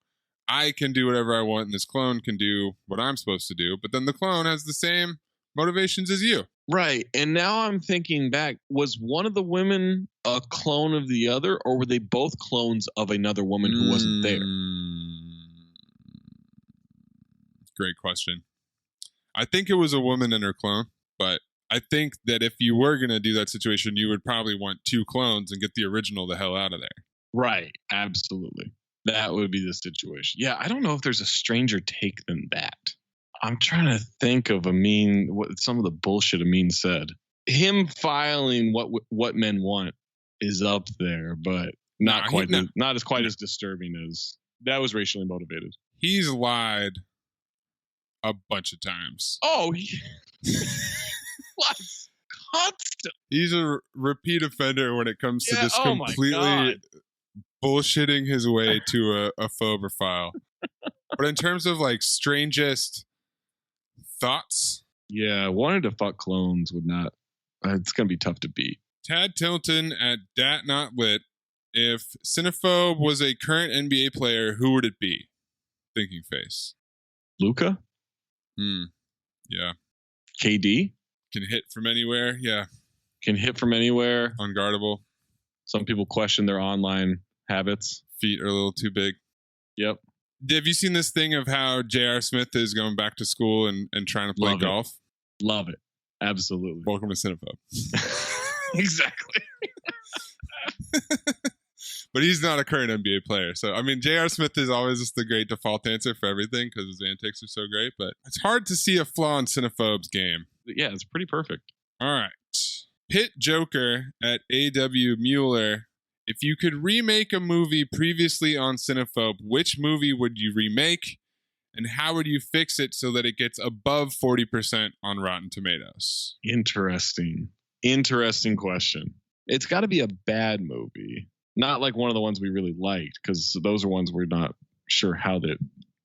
I can do whatever I want, and this clone can do what I'm supposed to do. But then the clone has the same motivations as you. Right. And now I'm thinking back, was one of the women a clone of the other, or were they both clones of another woman who wasn't there? Great question. I think it was a woman and her clone, but I think that if you were going to do that situation, you would probably want two clones and get the original the hell out of there. Right. Absolutely. That would be the situation. Yeah, I don't know if there's a stranger take than that. I'm trying to think of some of the bullshit Amin said. Him filing what men want is up there, but not as disturbing as that was racially motivated. He's lied a bunch of times. Oh, he lies constant. He's a repeat offender when it comes to just completely bullshitting his way to a phobe or file. But in terms of like strangest thoughts, yeah, wanting to fuck clones would not. It's gonna be tough to beat. Tad Tilton at Dat Not Lit. If Cinephobe was a current NBA player, who would it be? Thinking face. Luka? Yeah. KD? Can hit from anywhere. Yeah. Can hit from anywhere. Unguardable. Some people question their online habits. Feet are a little too big. Yep. Have you seen this thing of how J.R. Smith is going back to school and trying to play golf? Love it. Absolutely. Welcome to Cinephobe. Exactly. But he's not a current NBA player. So, I mean, J.R. Smith is always just the great default answer for everything because his antics are so great. But it's hard to see a flaw in Cinephobe's game. Yeah, it's pretty perfect. All right. Pit Joker at A.W. Mueller. If you could remake a movie previously on Cinephobe, which movie would you remake? And how would you fix it so that it gets above 40% on Rotten Tomatoes? Interesting question. It's got to be a bad movie. Not like one of the ones we really liked, because those are ones we're not sure how that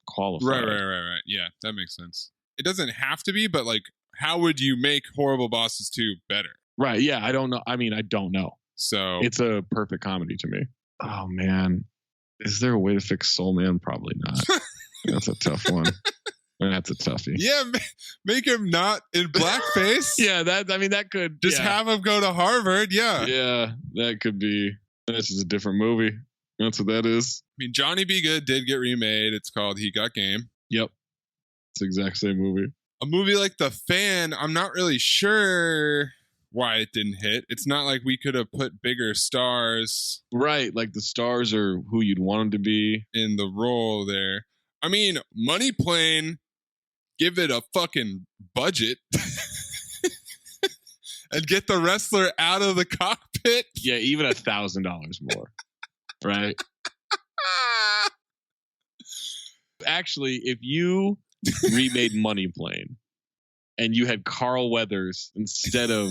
qualify. Right. Yeah, that makes sense. It doesn't have to be, but like, how would you make Horrible Bosses 2 better? Right, yeah, I don't know. I mean, I don't know. So it's a perfect comedy to me. Oh, man. Is there a way to fix Soul Man? Probably not. That's a tough one. That's a toughie. Yeah, make him not in blackface. Yeah, that could just have him go to Harvard. Yeah. Yeah, that could be. This is a different movie. That's what that is. I mean, Johnny Be Good did get remade. It's called He Got Game. Yep. It's the exact same movie. A movie like The Fan, I'm not really sure why it didn't hit. It's not like we could have put bigger stars. Right, like the stars are who you'd want them to be. In the role there. I mean, Money Plane, give it a fucking budget. And get the wrestler out of the cockpit. Yeah, even $1,000 more. Right? Actually, if you remade Money Plane and you had Carl Weathers instead of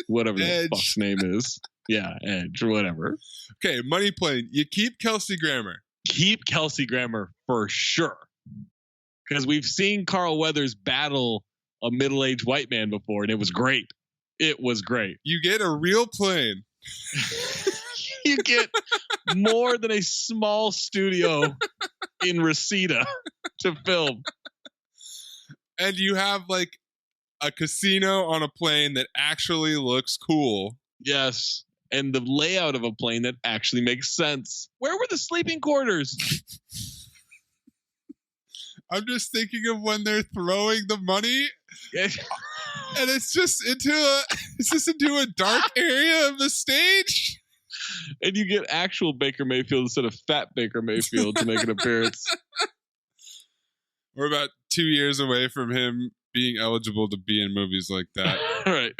whatever the fuck's name is. Yeah, Edge or whatever. Okay, Money Plane. You keep Kelsey Grammer. Keep Kelsey Grammer for sure. Because we've seen Carl Weathers battle a middle-aged white man before, and it was great. It was great. You get a real plane. You get more than a small studio in Reseda to film. And you have like a casino on a plane that actually looks cool. Yes. And the layout of a plane that actually makes sense. Where were the sleeping quarters? I'm just thinking of when they're throwing the money. And it's just into a dark area of the stage. And you get actual Baker Mayfield instead of fat Baker Mayfield to make an appearance. We're about 2 years away from him being eligible to be in movies like that. Right.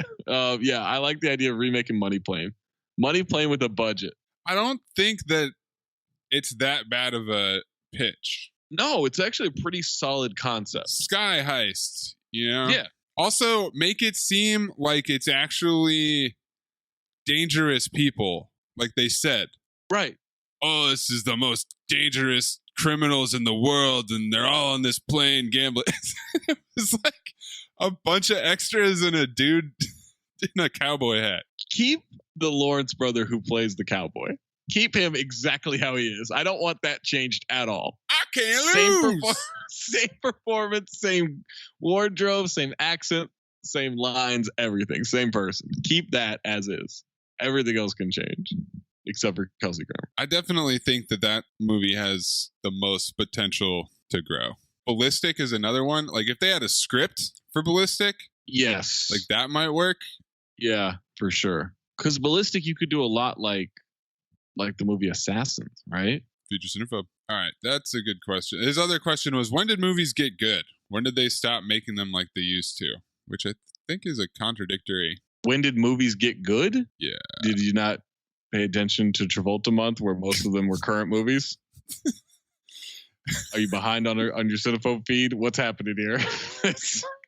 Yeah, I like the idea of remaking Money Plane. Money Plane with a budget. I don't think that it's that bad of a pitch. No, it's actually a pretty solid concept. Sky Heist, you know? Yeah. Also, make it seem like it's actually dangerous people, like they said. Right. Oh, this is the most dangerous criminals in the world, and they're all on this plane gambling. It was like a bunch of extras and a dude in a cowboy hat. Keep the Lawrence brother who plays the cowboy. Keep him exactly how he is. I don't want that changed at all. I can't lose. Same performance, same wardrobe, same accent, same lines, everything. Same person. Keep that as is. Everything else can change, except for Kelsey Grammer. I definitely think that movie has the most potential to grow. Ballistic is another one. Like if they had a script for Ballistic, yes, like that might work. Yeah, for sure. Because Ballistic, you could do a lot like the movie Assassins, right? Future Cinephobe. All right, that's a good question. His other question was, when did movies get good? When did they stop making them like they used to? Which I think is a contradictory. When did movies get good? Yeah. Did you not pay attention to Travolta month where most of them were current movies? Are you behind on your Cinephobe feed? What's happening here?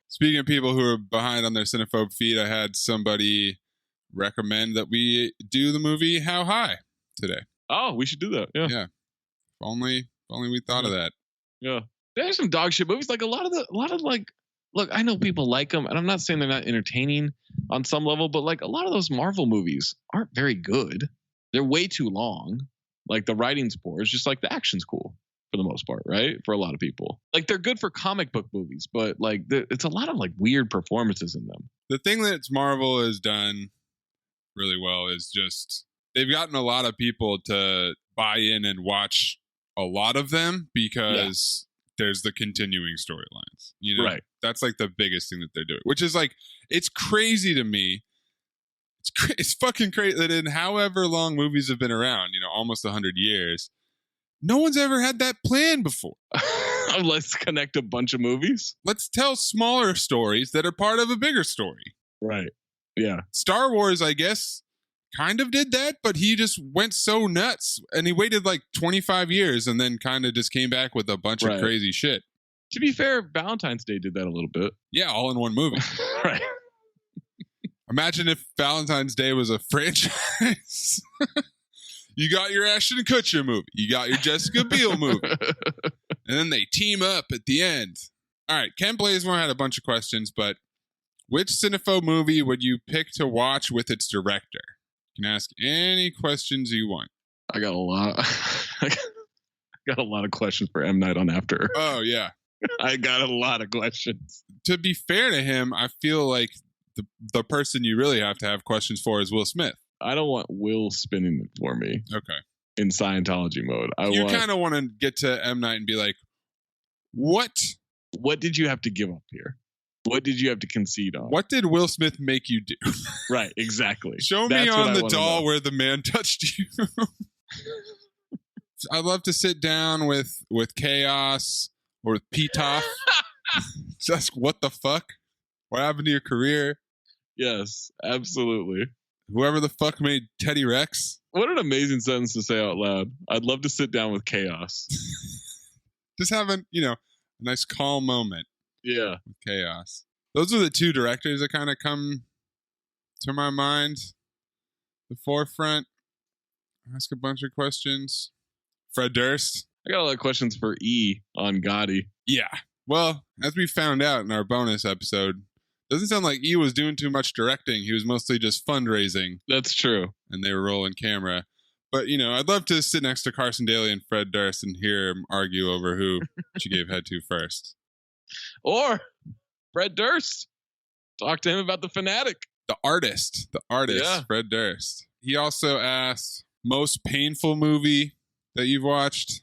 Speaking of people who are behind on their Cinephobe feed, I had somebody recommend that we do the movie How High today. Oh, we should do that. Yeah. Yeah. If only we thought of that. Yeah. There's some dog shit movies. Like a lot of like, look, I know people like them, and I'm not saying they're not entertaining on some level, but like a lot of those Marvel movies aren't very good. They're way too long. Like the writing's poor. It's just like the action's cool for the most part, right? For a lot of people. Like they're good for comic book movies, but like it's a lot of like weird performances in them. The thing that Marvel has done really well is just they've gotten a lot of people to buy in and watch a lot of them because there's the continuing storylines. You know, right. That's like the biggest thing that they're doing, which is like, it's crazy to me. It's fucking crazy that in however long movies have been around, you know, almost 100 years, no one's ever had that plan before. Let's connect a bunch of movies. Let's tell smaller stories that are part of a bigger story. Right. Yeah. Star Wars, I guess, kind of did that, but he just went so nuts and he waited like 25 years and then kind of just came back with a bunch of crazy shit. To be fair, Valentine's Day did that a little bit. Yeah, all in one movie. Right. Imagine if Valentine's Day was a franchise. You got your Ashton Kutcher movie. You got your Jessica Biel movie. And then they team up at the end. All right, Ken Blazemore had a bunch of questions, but which Cinephobe movie would you pick to watch with its director? You can ask any questions you want. I got a lot. I got a lot of questions for M. Night on After. Oh, yeah. I got a lot of questions. To be fair to him, I feel like the person you really have to have questions for is Will Smith. I don't want Will spinning it for me. Okay. In Scientology mode. You kind of want to get to M. Night and be like, what did you have to give up here? What did you have to concede on? What did Will Smith make you do? Right, exactly. Show me on the doll where the man touched you. I'd love to sit down with Chaos or with Pitoff. Just what the fuck? What happened to your career? Yes, absolutely. Whoever the fuck made Teddy Rex. What an amazing sentence to say out loud. I'd love to sit down with Chaos. Just have a nice calm moment. Yeah. With Chaos. Those are the two directors that kind of come to my mind. The forefront. Ask a bunch of questions. Fred Durst. I got a lot of questions for E on Gotti. Yeah. Well, as we found out in our bonus episode, doesn't sound like E was doing too much directing. He was mostly just fundraising. That's true. And they were rolling camera. But, I'd love to sit next to Carson Daly and Fred Durst and hear him argue over who she gave head to first. Or Fred Durst. Talk to him about The Fanatic. The artist, yeah. Fred Durst. He also asked, most painful movie that you've watched?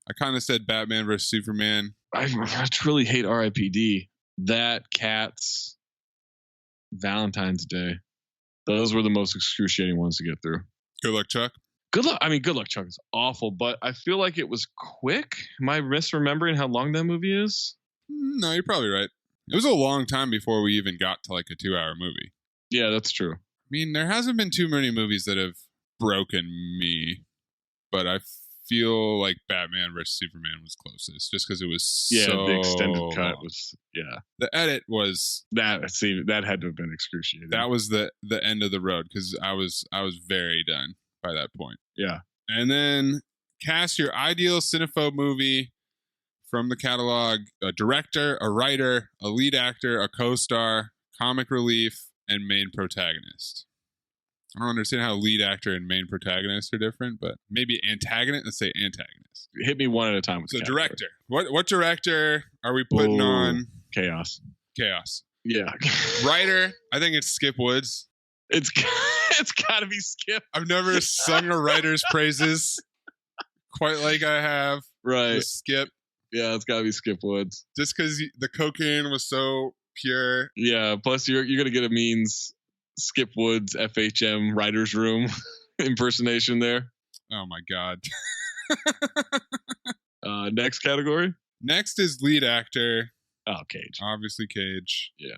I kind of said Batman vs. Superman. I truly hate R.I.P.D. That, Cats, Valentine's Day. Those were the most excruciating ones to get through. Good Luck, Chuck. Good Luck, Chuck is awful, but I feel like it was quick. Am I misremembering how long that movie is? No, you're probably right. It was a long time before we even got to like a 2-hour movie. Yeah, that's true. I mean, there hasn't been too many movies that have broken me, but I feel like Batman vs. Superman was closest, just because it was the extended cut long. was The edit was that had to have been excruciating. That was the end of the road because I was very done by that point. Yeah, and then cast your ideal Cinephobe movie from the catalog: a director, a writer, a lead actor, a co-star, comic relief, and main protagonist. I don't understand how lead actor and main protagonist are different, but maybe antagonist. Let's say antagonist. Hit me one at a time. So director. What director are we putting on? Chaos. Yeah. Writer. I think it's Skip Woods. It's got to be Skip. I've never sung a writer's praises quite like I have. Right. Skip. Yeah, it's got to be Skip Woods. Just because the cocaine was so pure. Yeah. Plus, you're gonna get a means Skip Woods FHM writer's room impersonation there. Oh my god. Next category. Next is lead actor. Oh, Cage. Obviously Cage. Yeah,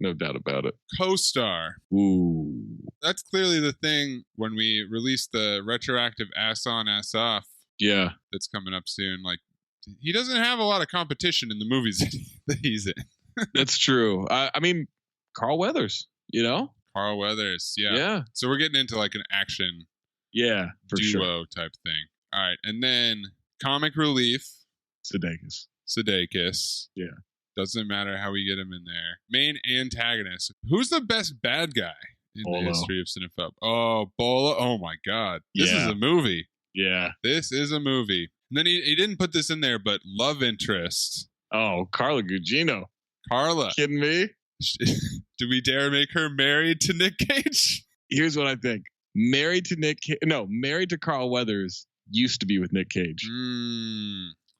no doubt about it. Co-star. Ooh. That's clearly the thing when we release the retroactive ass on, ass off. Yeah. That's coming up soon. Like, he doesn't have a lot of competition in the movies that he's in. That's true. I mean, Carl Weathers, Carl Weathers, yeah. Yeah. So we're getting into like an action duo sure. type thing. All right. And then comic relief. Sudeikis. Yeah. Doesn't matter how we get him in there. Main antagonist. Who's the best bad guy in the history of Cinephobe? Oh, Bolo. Oh my God. This is a movie. Yeah. This is a movie. And then he didn't put this in there, but love interest. Oh, Carla Gugino. Carla. Kidding me? Do we dare make her married to Nick Cage? Here's what I think. Married to Carl Weathers used to be with Nick Cage.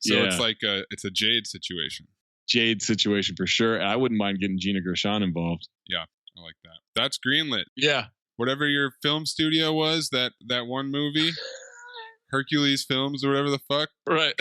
So it's like it's a Jade situation. Jade situation for sure. I wouldn't mind getting Gina Gershon involved. Yeah, I like that. That's greenlit. Yeah. Whatever your film studio was, that one movie, Hercules Films or whatever the fuck. Right.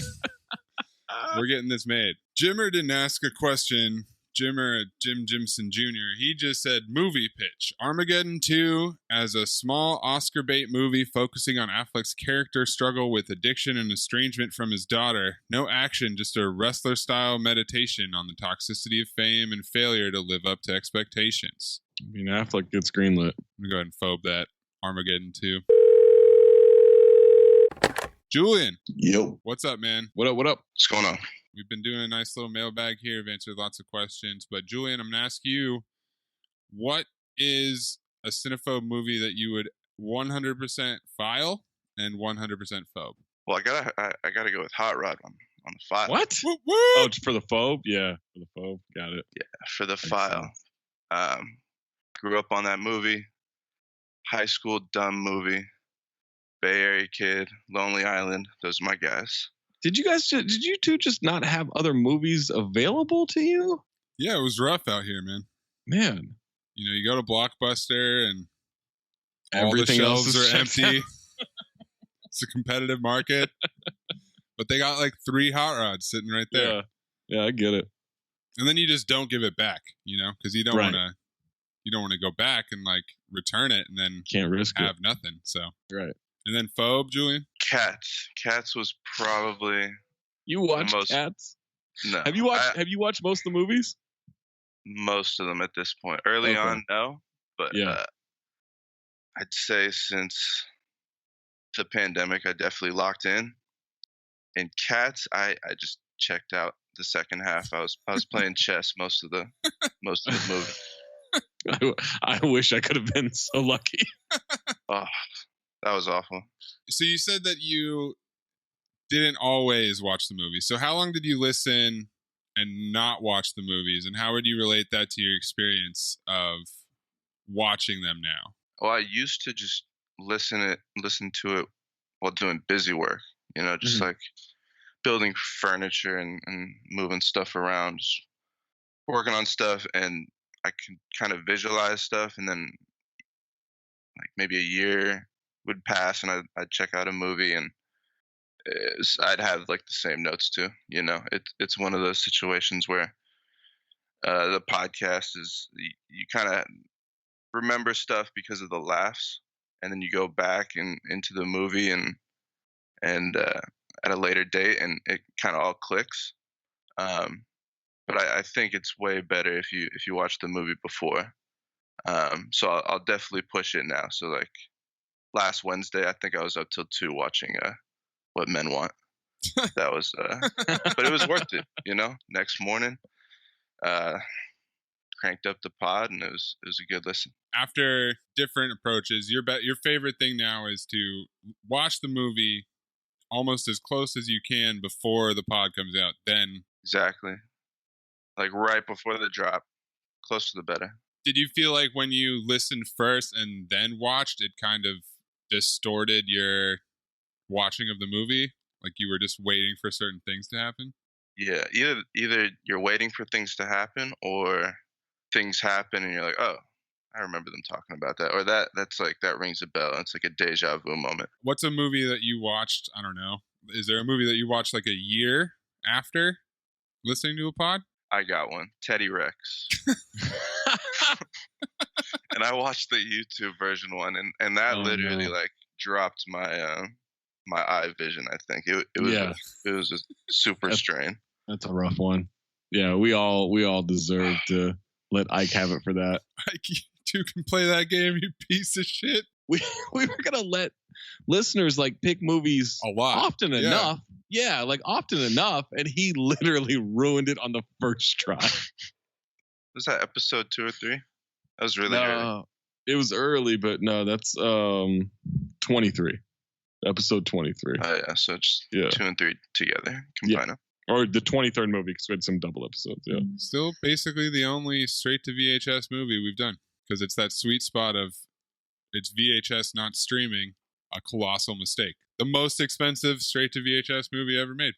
We're getting this made. Jimmer didn't ask a question. Jim Jimson Jr. He just said movie pitch. Armageddon 2 as a small Oscar bait movie focusing on Affleck's character struggle with addiction and estrangement from his daughter. No action, just a wrestler-style meditation on the toxicity of fame and failure to live up to expectations. I mean, Affleck gets greenlit. I'm going to go ahead and phobe that. Armageddon 2. Julian. Yo. What's up, man? What up? What's going on? We've been doing a nice little mailbag here. We've answered lots of questions. But, Julian, I'm going to ask you, what is a Cinephobe movie that you would 100% file and 100% phobe? Well, I gotta go with Hot Rod on the file. What? Woo, woo! Oh, it's for the phobe? Yeah, for the phobe. Got it. Yeah, for the file. Grew up on that movie. High school dumb movie. Bay Area kid. Lonely Island. Those are my guys. Did you two just not have other movies available to you? Yeah, it was rough out here, man. Man. You know, you go to Blockbuster and all Everything the else shelves is are checked empty. It's a competitive market. But they got like 3 hot rods sitting right there. Yeah, I get it. And then you just don't give it back, you know, because you don't Right. want to go back and like return it and then Can't risk have nothing. So it. Right. and then Phobe, Julian. Cats was probably You watch most- Cats? no. Have you watched most of the movies? Most of them at this point. Early Okay. on, no, but Yeah. I'd say since the pandemic, I definitely locked in. And Cats, I just checked out the second half. I was playing chess most of the movie. I wish I could have been so lucky. Oh, that was awful. So you said that you didn't always watch the movies. So how long did you listen and not watch the movies, and how would you relate that to your experience of watching them now? Well, I used to just listen to it while doing busy work. You know, just like building furniture and moving stuff around, just working on stuff, and I can kind of visualize stuff, and then like maybe a year would pass, and I'd check out a movie, and I'd have like the same notes too. You know, it's one of those situations where the podcast is you kind of remember stuff because of the laughs, and then you go back and into the movie and at a later date, and it kind of all clicks. But I think it's way better if you watch the movie before. So I'll definitely push it now. So like last Wednesday, I think I was up till 2 watching What Men Want. That was, but it was worth it. You know. Next morning, cranked up the pod, and it was a good listen. After different approaches, your favorite thing now is to watch the movie almost as close as you can before the pod comes out. Then Exactly. Like right before the drop, closer the better. did you feel like when you listened first and then watched, it kind of distorted your watching of the movie? Like you were just waiting for certain things to happen? Yeah, either you're waiting for things to happen, or things happen and you're like, oh, I remember them talking about that, or that's like that rings a bell. It's like a deja vu moment. What's a movie that you watched? I don't know. Is there a movie that you watched like a year after listening to a pod? I got one, Teddy Rex, and I watched the YouTube version one, and that literally like dropped my my eye vision. I think it was a super strain. That's a rough one. Yeah, we all deserve to let Ike have it for that. Ike, you can play that game, you piece of shit. We were gonna let listeners like pick movies A lot. often enough. Yeah, like often enough, and he literally ruined it on the first try. Was that episode 2 or 3? That was really early. It was early, but no, that's 23. Episode 23. Oh yeah, so it's 2 and 3 together. Combine them. Or the 23rd movie, because we had some double episodes. Yeah. Still basically the only straight to VHS movie we've done, because it's that sweet spot of it's VHS not streaming, a colossal mistake. The most expensive straight to VHS movie ever made,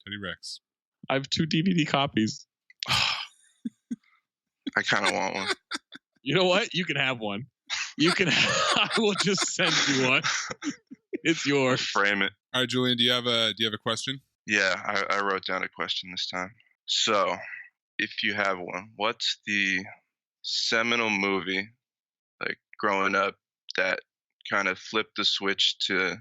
Teddy Rex. I have 2 DVD copies. I kind of want one. You know what? You can have one. You can. I will just send you one. It's yours. Frame it. All right, Julian, do you have a question? Yeah, I wrote down a question this time. So, if you have one, what's the seminal movie, like growing up, that kind of flipped the switch to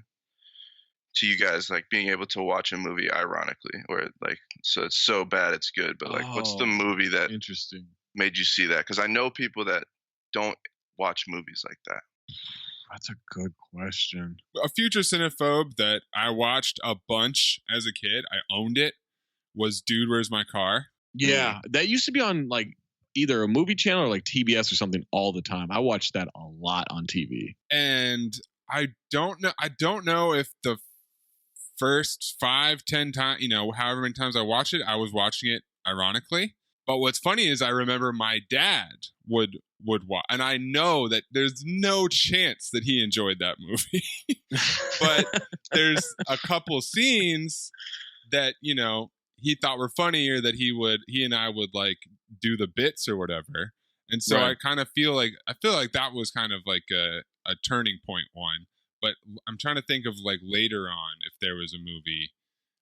you guys, like being able to watch a movie ironically, or like, so it's so bad it's good, but like, what's the movie that Interesting. made you see that? Because I know people that don't watch movies like that. That's a good question. A future cinephobe that I watched a bunch as a kid, I owned it, was Dude, Where's My Car? Yeah, that used to be on like either a movie channel or like TBS or something all the time. I watched that a lot on TV. And I don't know if the first 5-10 times, however many times I watched it, I was watching it ironically. But what's funny is I remember my dad would watch, and I know that there's no chance that he enjoyed that movie. But there's a couple scenes that he thought were funny, or that he and I would like do the bits or whatever. And so Right. I kind of feel like that was kind of like a turning point one. But I'm trying to think of like later on if there was a movie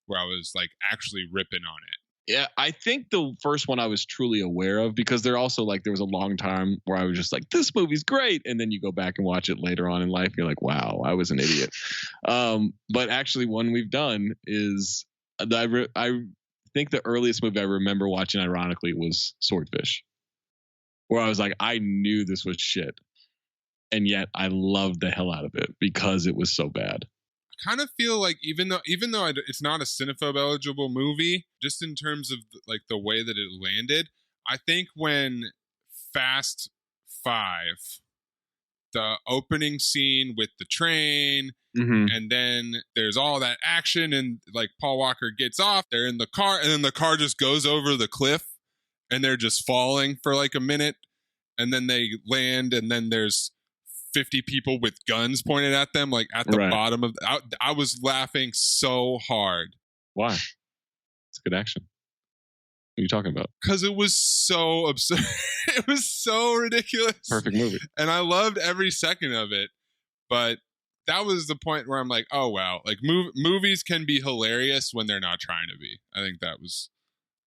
where I was like actually ripping on it. Yeah, I think the first one I was truly aware of, because there was a long time where I was just like, this movie's great. And then you go back and watch it later on in life. You're like, wow, I was an idiot. But actually one we've done is I think the earliest movie I remember watching ironically was Swordfish, where I was like, I knew this was shit. And yet I loved the hell out of it because it was so bad. Kind of feel like even though it's not a Cinephobe eligible movie, just in terms of like the way that it landed, I think when Fast 5, the opening scene with the train, and then there's all that action, and like Paul Walker gets off, they're in the car, and then the car just goes over the cliff, and they're just falling for like a minute, and then they land, and then there's 50 people with guns pointed at them, like at the bottom of. I was laughing so hard. Why? It's good action. What are you talking about? Because it was so absurd. It was so ridiculous. Perfect movie. And I loved every second of it. But that was the point where I'm like, oh wow, like movies can be hilarious when they're not trying to be. I think that was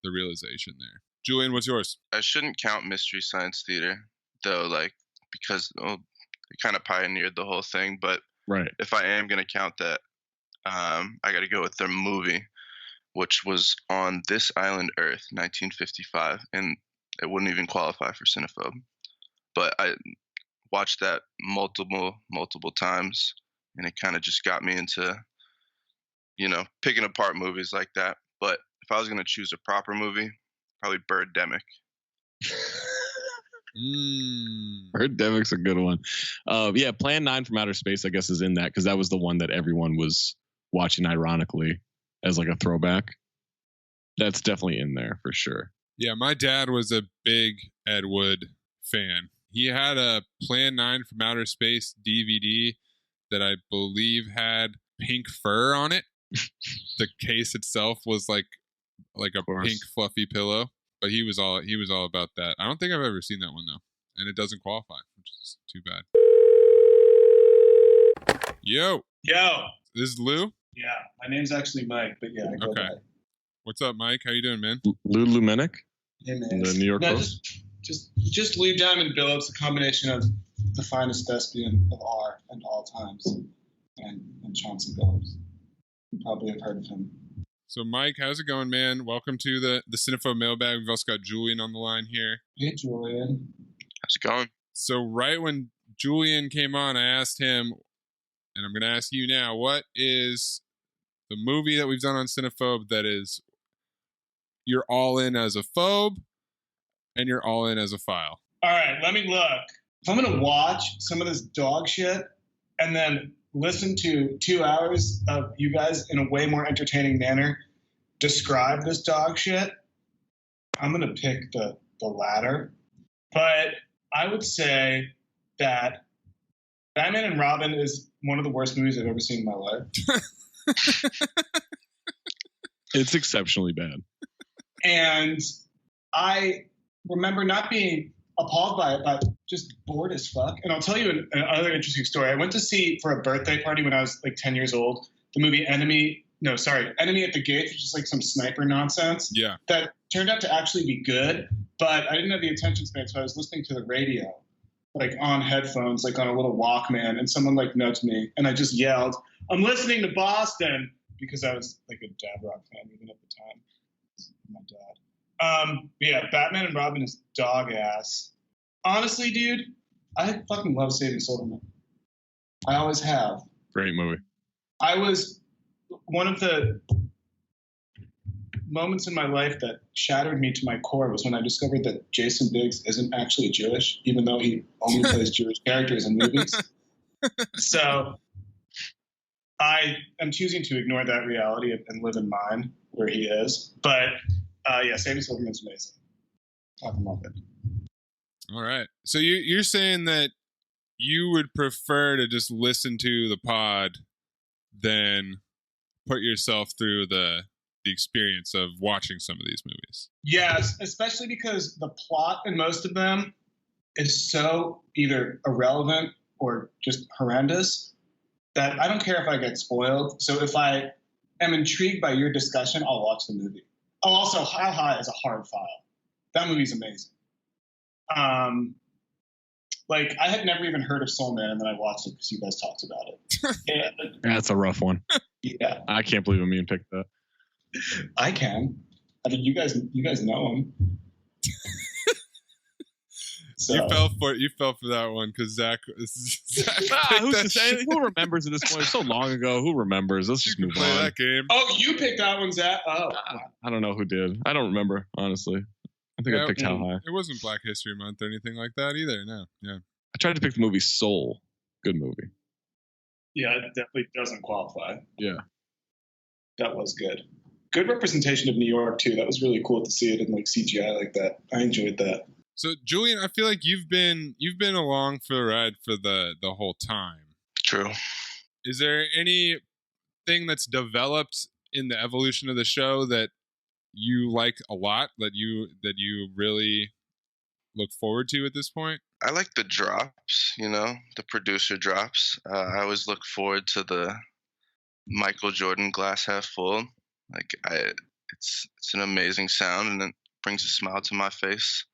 the realization there. Julian, what's yours? I shouldn't count Mystery Science Theater though, like because they kind of pioneered the whole thing. But if I am gonna count that, I got to go with their movie, which was On This Island Earth, 1955, and it wouldn't even qualify for Cinephobe. But I watched that multiple times, and it kind of just got me into, picking apart movies like that. But if I was going to choose a proper movie, probably Birdemic. Birdemic's a good one. Yeah, Plan 9 from Outer Space, I guess, is in that, because that was the one that everyone was watching ironically as like a throwback. That's definitely in there for sure. Yeah, my dad was a big Ed Wood fan. He had a Plan 9 from Outer Space DVD that I believe had pink fur on it. The case itself was like a pink fluffy pillow, but he was all about that. I don't think I've ever seen that one though, and it doesn't qualify, which is too bad. Yo, this is Lou. Yeah, my name's actually Mike, but yeah, I go by. What's up, Mike? How you doing, man? Lou Lumenick? Hey, man. The New York Post? Just Lou Diamond Billups, a combination of the finest thespian of art and all times, and Chauncey Billups. You probably have heard of him. So, Mike, how's it going, man? Welcome to the Cinephobe Mailbag. We've also got Julian on the line here. Hey, Julian. How's it going? So, right when Julian came on, I asked him, and I'm going to ask you now, what is the movie that we've done on Cinephobe that is you're all in as a phobe and you're all in as a file? All right, let me look. If I'm going to watch some of this dog shit and then listen to 2 hours of you guys in a way more entertaining manner describe this dog shit, I'm going to pick the latter. But I would say that Batman and Robin is one of the worst movies I've ever seen in my life. It's exceptionally bad. And I remember not being appalled by it, but just bored as fuck. And I'll tell you another interesting story. I went to see for a birthday party when I was like 10 years old, the movie Enemy at the Gates, which is like some sniper nonsense. Yeah. That turned out to actually be good, but I didn't have the attention span, so I was listening to the radio, like on headphones, like on a little Walkman, and someone like nudged me, and I just yelled, "I'm listening to Boston," because I was like a dad rock fan even at the time. My dad. Yeah, Batman and Robin is dog ass. Honestly, dude, I fucking love Saving Silverman. I always have. Great movie. I was one of the moments in my life that shattered me to my core was when I discovered that Jason Biggs isn't actually Jewish, even though he only plays Jewish characters in movies. So I am choosing to ignore that reality and live in mine where he is. But yeah, Sandy Silverman's amazing. I love it. All right. So you're saying that you would prefer to just listen to the pod than put yourself through the experience of watching some of these movies. Yes, especially because the plot in most of them is so either irrelevant or just horrendous that I don't care if I get spoiled. So if I am intrigued by your discussion, I'll watch the movie. Oh, also, How High is a hard file. That movie's amazing. Like, I had never even heard of Soul Man, and then I watched it because you guys talked about it. And, That's a rough one. yeah, I can't believe Amin picked that. I can. I mean, you guys know him. So. You fell for that one because Zach who's to say? Who remembers at this point? It's so long ago. Who remembers? Let's just move play on. that game. Oh, you picked that one, Zach. Oh, I don't know who did. I don't remember, honestly. I think I picked How High. It wasn't Black History Month or anything like that either. No, yeah. I tried to pick the movie Soul. Good movie. yeah, it definitely doesn't qualify. Yeah. That was good. Good representation of New York too. That was really cool to see it in like CGI like that. I enjoyed that. So Julian, I feel like you've been along for the ride for the whole time. True. Is there anything that's developed in the evolution of the show that you like a lot, that you really look forward to at this point? I like the drops, the producer drops. I always look forward to the Michael Jordan glass half full. Like it's an amazing sound, and it brings a smile to my face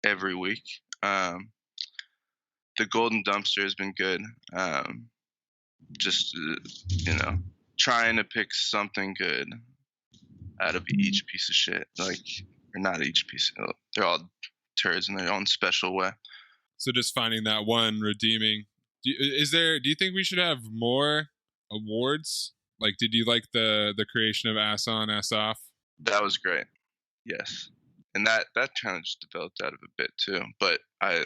every week. The Golden Dumpster has been good. Just trying to pick something good out of each piece of shit. Like, or not each piece. They're all turds in their own special way. So just finding that one redeeming. Do you think we should have more awards? Like, did you like the creation of Ass On, Ass Off? That was great. Yes. And that kind of just developed out of a bit too. But I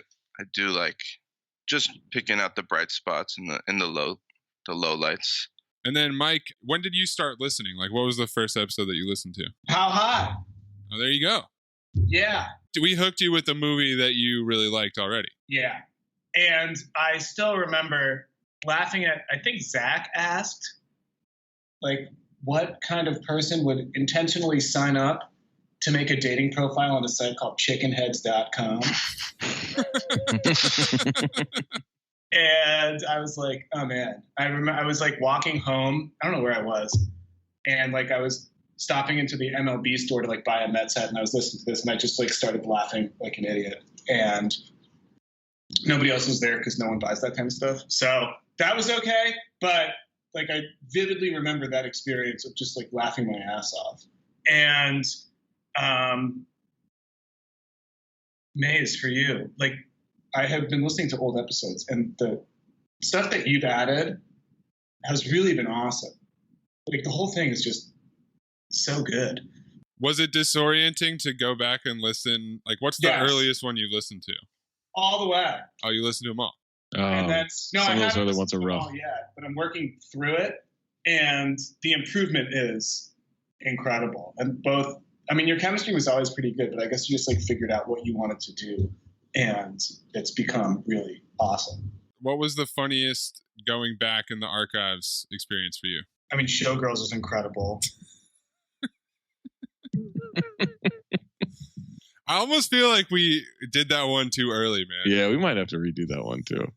do like just picking out the bright spots and the low lights. And then Mike, when did you start listening? Like, what was the first episode that you listened to? How High? Oh, there you go. Yeah. We hooked you with a movie that you really liked already. Yeah. And I still remember laughing at, I think Zach asked, like, what kind of person would intentionally sign up to make a dating profile on a site called chickenheads.com? And I was like, oh man. I remember I was like walking home. I don't know where I was. And like I was stopping into the MLB store to like buy a Mets hat, and I was listening to this, and I just like started laughing like an idiot. And nobody else was there because no one buys that kind of stuff. So that was okay. But like I vividly remember that experience of just like laughing my ass off. And Maze, for you, like I have been listening to old episodes, and the stuff that you've added has really been awesome. Like the whole thing is just so good. Was it disorienting to go back and listen? Like, what's the earliest one you listened to? All the way. Oh, you listened to them all. And that's no, some I of those haven't early ones are rough. all yet, but I'm working through it, and the improvement is incredible. And both, I mean, your chemistry was always pretty good, but I guess you just like figured out what you wanted to do, and it's become really awesome. What was the funniest going back in the archives experience for you? I mean, Showgirls is incredible. I almost feel like we did that one too early, man. Yeah, we might have to redo that one too.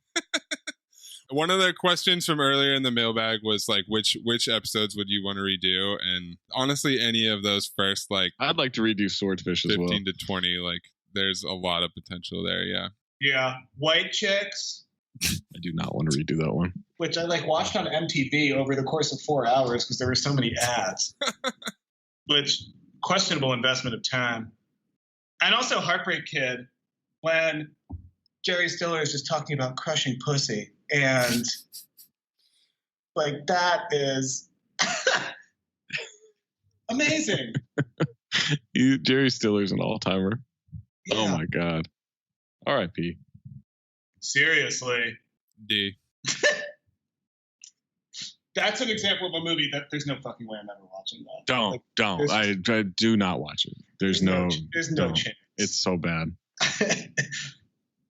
One of the questions from earlier in the mailbag was like, which episodes would you want to redo? And honestly, any of those first, like, I'd like to redo Swordfish as well. 15 to 20, like, there's a lot of potential there. Yeah. Yeah, White Chicks. I do not want to redo that one. Which I like watched on MTV over the course of 4 hours because there were so many ads. Which questionable investment of time. And also Heartbreak Kid, when Jerry Stiller is just talking about crushing pussy, and like that is amazing. Jerry Stiller's an all-timer. Yeah. Oh my God. R.I.P. Seriously. D. That's an example of a movie that there's no fucking way I'm ever watching that. Don't. I do not watch it. There's no chance. It's so bad.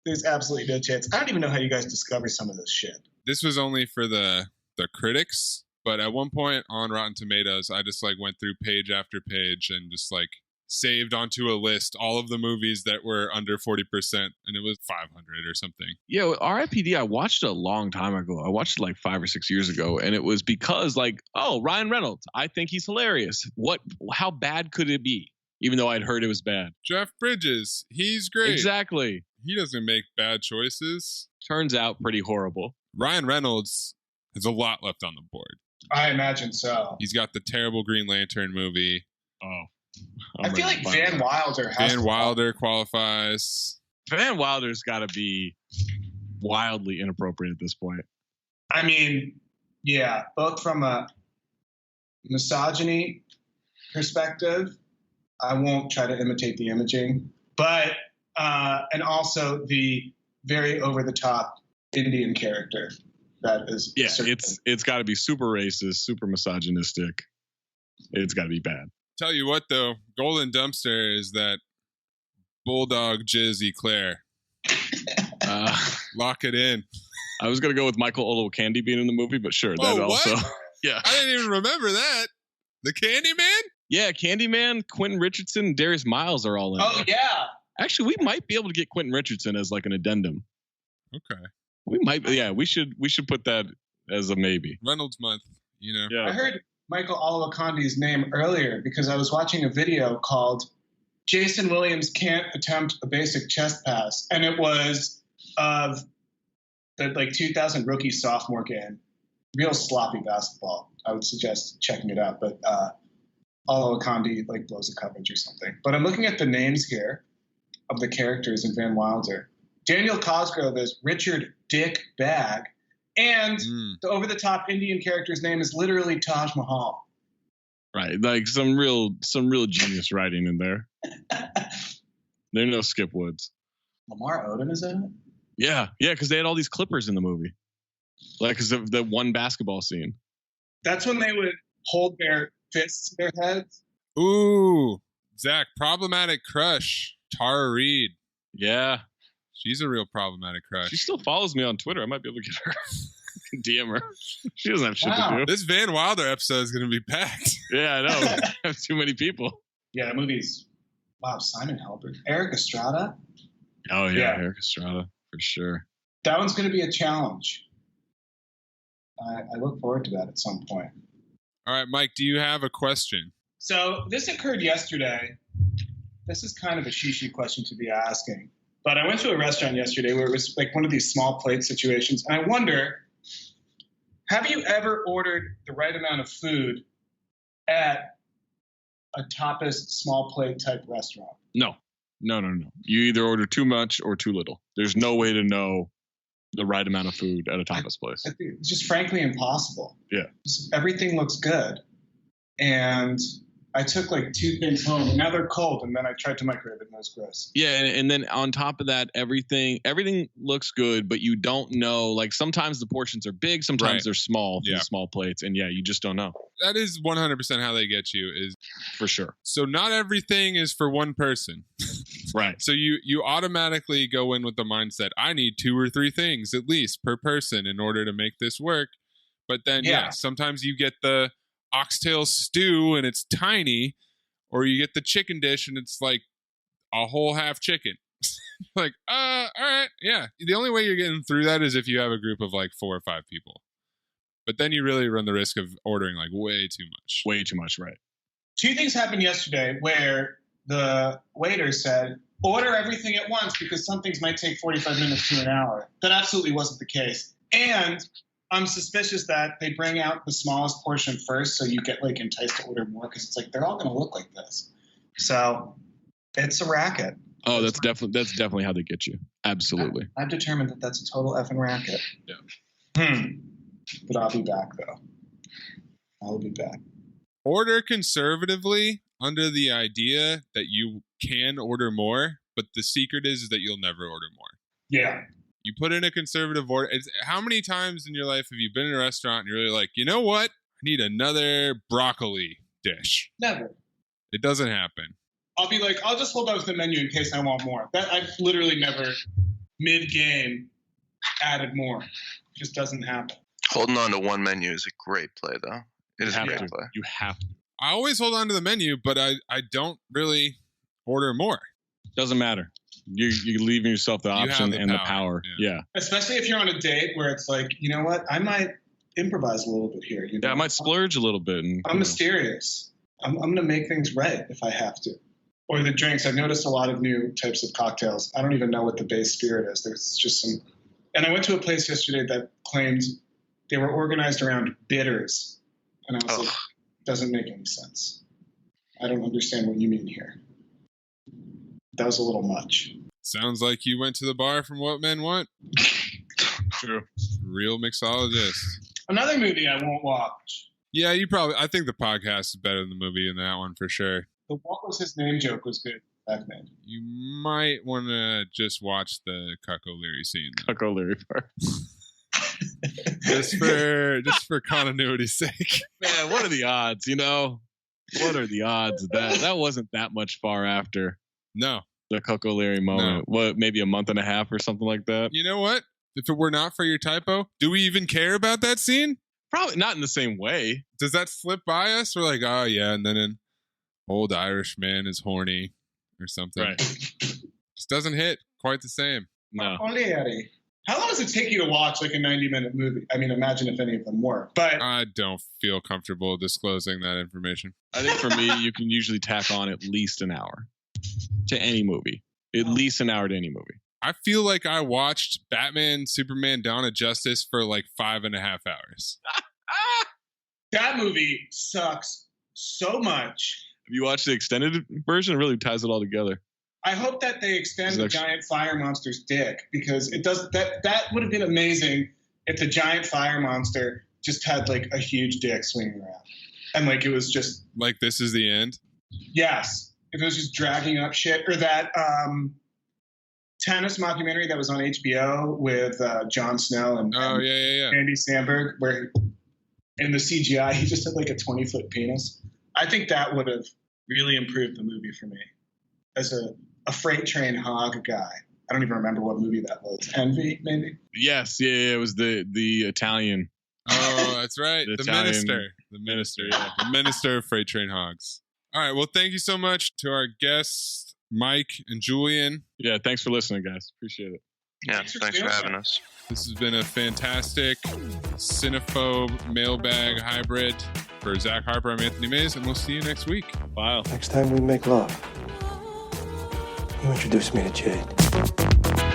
There's absolutely no chance. I don't even know how you guys discover some of this shit. This was only for the critics, but at one point on Rotten Tomatoes, I just like went through page after page and just like saved onto a list all of the movies that were under 40%, and it was 500 or something. Yeah, R.I.P.D. I watched it a long time ago. I watched it like 5 or 6 years ago, and it was because like, oh, Ryan Reynolds, I think he's hilarious. How bad could it be? Even though I'd heard it was bad. Jeff Bridges, he's great. Exactly. He doesn't make bad choices. Turns out pretty horrible. Ryan Reynolds has a lot left on the board. I imagine so. He's got the terrible Green Lantern movie. Oh. I feel like Van Wilder qualifies. Van Wilder's got to be wildly inappropriate at this point. I mean, yeah, both from a misogyny perspective, I won't try to imitate the imaging, but and also the very over-the-top Indian character that is. Yeah, it's got to be super racist, super misogynistic. It's got to be bad. Tell you what, though, Golden Dumpster is that Bulldog Jizz Eclair. Lock it in. I was going to go with Michael Olowokandi being in the movie, but sure. That also. Yeah. I didn't even remember that. The Candyman? Yeah, Candyman, Quentin Richardson, Darius Miles are all in. Oh, yeah. Actually, we might be able to get Quentin Richardson as like an addendum. Okay. We might. Yeah, we should put that as a maybe. Reynolds month, you know. Yeah. I heard Michael Olowakandi's name earlier because I was watching a video called Jason Williams Can't Attempt a Basic Chest Pass. And it was of the like 2000 rookie sophomore game. Real sloppy basketball. I would suggest checking it out. But Olowokandi like blows a coverage or something. But I'm looking at the names here of the characters in Van Wilder. Daniel Cosgrove is Richard Dick Bag. And the over-the-top Indian character's name is literally Taj Mahal. Right, like some real genius writing in there. They're no Skip Woods. Lamar Odom is in it? Yeah, because they had all these Clippers in the movie. Like, because of the one basketball scene. That's when they would hold their fists to their heads. Ooh, Zach, problematic crush, Tara Reid. Yeah. She's a real problematic crush. She still follows me on Twitter. I might be able to get her. DM her. She doesn't have shit to do. This Van Wilder episode is going to be packed. Yeah, I know. I have too many people. Yeah, the movie's... Wow, Simon Helberg. Eric Estrada? Oh, yeah, Eric Estrada, for sure. That one's going to be a challenge. I look forward to that at some point. All right, Mike, do you have a question? So this occurred yesterday. This is kind of a shishi question to be asking. But I went to a restaurant yesterday where it was like one of these small plate situations. And I wonder, have you ever ordered the right amount of food at a tapas small plate type restaurant? No. You either order too much or too little. There's no way to know the right amount of food at a tapas place. I think it's just frankly impossible. Yeah. Everything looks good. And I took like 2 things home, and now they're cold, and then I tried to microwave it, and it was gross. Yeah, and then on top of that, everything looks good, but you don't know. Like sometimes the portions are big, sometimes they're small for the small plates, and you just don't know. That is 100% how they get you, is for sure. So not everything is for one person. Right. So you automatically go in with the mindset, I need 2 or 3 things at least per person in order to make this work. But then, sometimes you get the oxtail stew and it's tiny, or you get the chicken dish and it's like a whole half chicken. Like, all right, yeah. The only way you're getting through that is if you have a group of like 4 or 5 people. But then you really run the risk of ordering like way too much. Way too much, right. 2 things happened yesterday where the waiter said, order everything at once because some things might take 45 minutes to an hour. That absolutely wasn't the case. And I'm suspicious that they bring out the smallest portion first, so you get like enticed to order more because it's like they're all going to look like this. So it's a racket. Oh, that's definitely how they get you. Absolutely. I've determined that that's a total effing racket. Yeah. But I'll be back though. I'll be back. Order conservatively under the idea that you can order more, but the secret is that you'll never order more. Yeah. You put in a conservative order. How many times in your life have you been in a restaurant and you're really like, you know what? I need another broccoli dish. Never. It doesn't happen. I'll be like, I'll just hold out the menu in case I want more. That I've literally never mid-game added more. It just doesn't happen. Holding on to one menu is a great play, though. It is a great play. You have to. I always hold on to the menu, but I don't really order more. Doesn't matter. You're leaving yourself the option and the power. Yeah. Especially if you're on a date where it's like, you know what? I might improvise a little bit here. You know? Yeah, I might splurge a little bit. And, I'm mysterious. I'm going to make things right if I have to. Or the drinks. I've noticed a lot of new types of cocktails. I don't even know what the base spirit is. There's just some. And I went to a place yesterday that claimed they were organized around bitters. And I was like, doesn't make any sense. I don't understand what you mean here. That was a little much. Sounds like you went to the bar from What Men Want. True. Real mixologist. Another movie I won't watch. Yeah, I think the podcast is better than the movie in that one for sure. The what was his name joke was good back then. You might want to just watch the Cuck O'Leary scene. Cuck O'Leary part. just for continuity's sake. Man, what are the odds, you know? What are the odds of that? That wasn't that much far after. No. The Cuck O'Leary moment. No. What, maybe a month and a half or something like that? You know what? If it were not for your typo, do we even care about that scene? Probably not in the same way. Does that slip by us? We're like, oh yeah, and then an old Irish man is horny or something. Right. Just doesn't hit quite the same. No. O'Leary. How long does it take you to watch like a 90-minute movie? I mean, imagine if any of them were. But I don't feel comfortable disclosing that information. I think for me, you can usually tack on at least an hour to any movie. At least an hour to any movie. I feel like I watched Batman, Superman, Dawn of Justice for like 5.5 hours. That movie sucks so much. Have you watched the extended version? It really ties it all together. I hope that they extend the giant fire monster's dick, because it does that would have been amazing if the giant fire monster just had like a huge dick swinging around. And like it was just like this is the end. Yes. If it was just dragging up shit, or that tennis mockumentary that was on HBO with Jon Snow and Andy Samberg, where in the CGI he just had like a 20-foot penis. I think that would have really improved the movie for me. As a freight train hog guy, I don't even remember what movie that was. Envy, maybe. Yes, yeah, it was the Italian. Oh, that's right. The minister, yeah, the minister of freight train hogs. All right. Well, thank you so much to our guests, Mike and Julian. Yeah, thanks for listening, guys. Appreciate it. Yeah, thanks for having us. This has been a fantastic Cinephobe Mailbag hybrid. For Zach Harper, I'm Anthony Mays, and we'll see you next week. Bye. Next time we make love, you introduce me to Jade.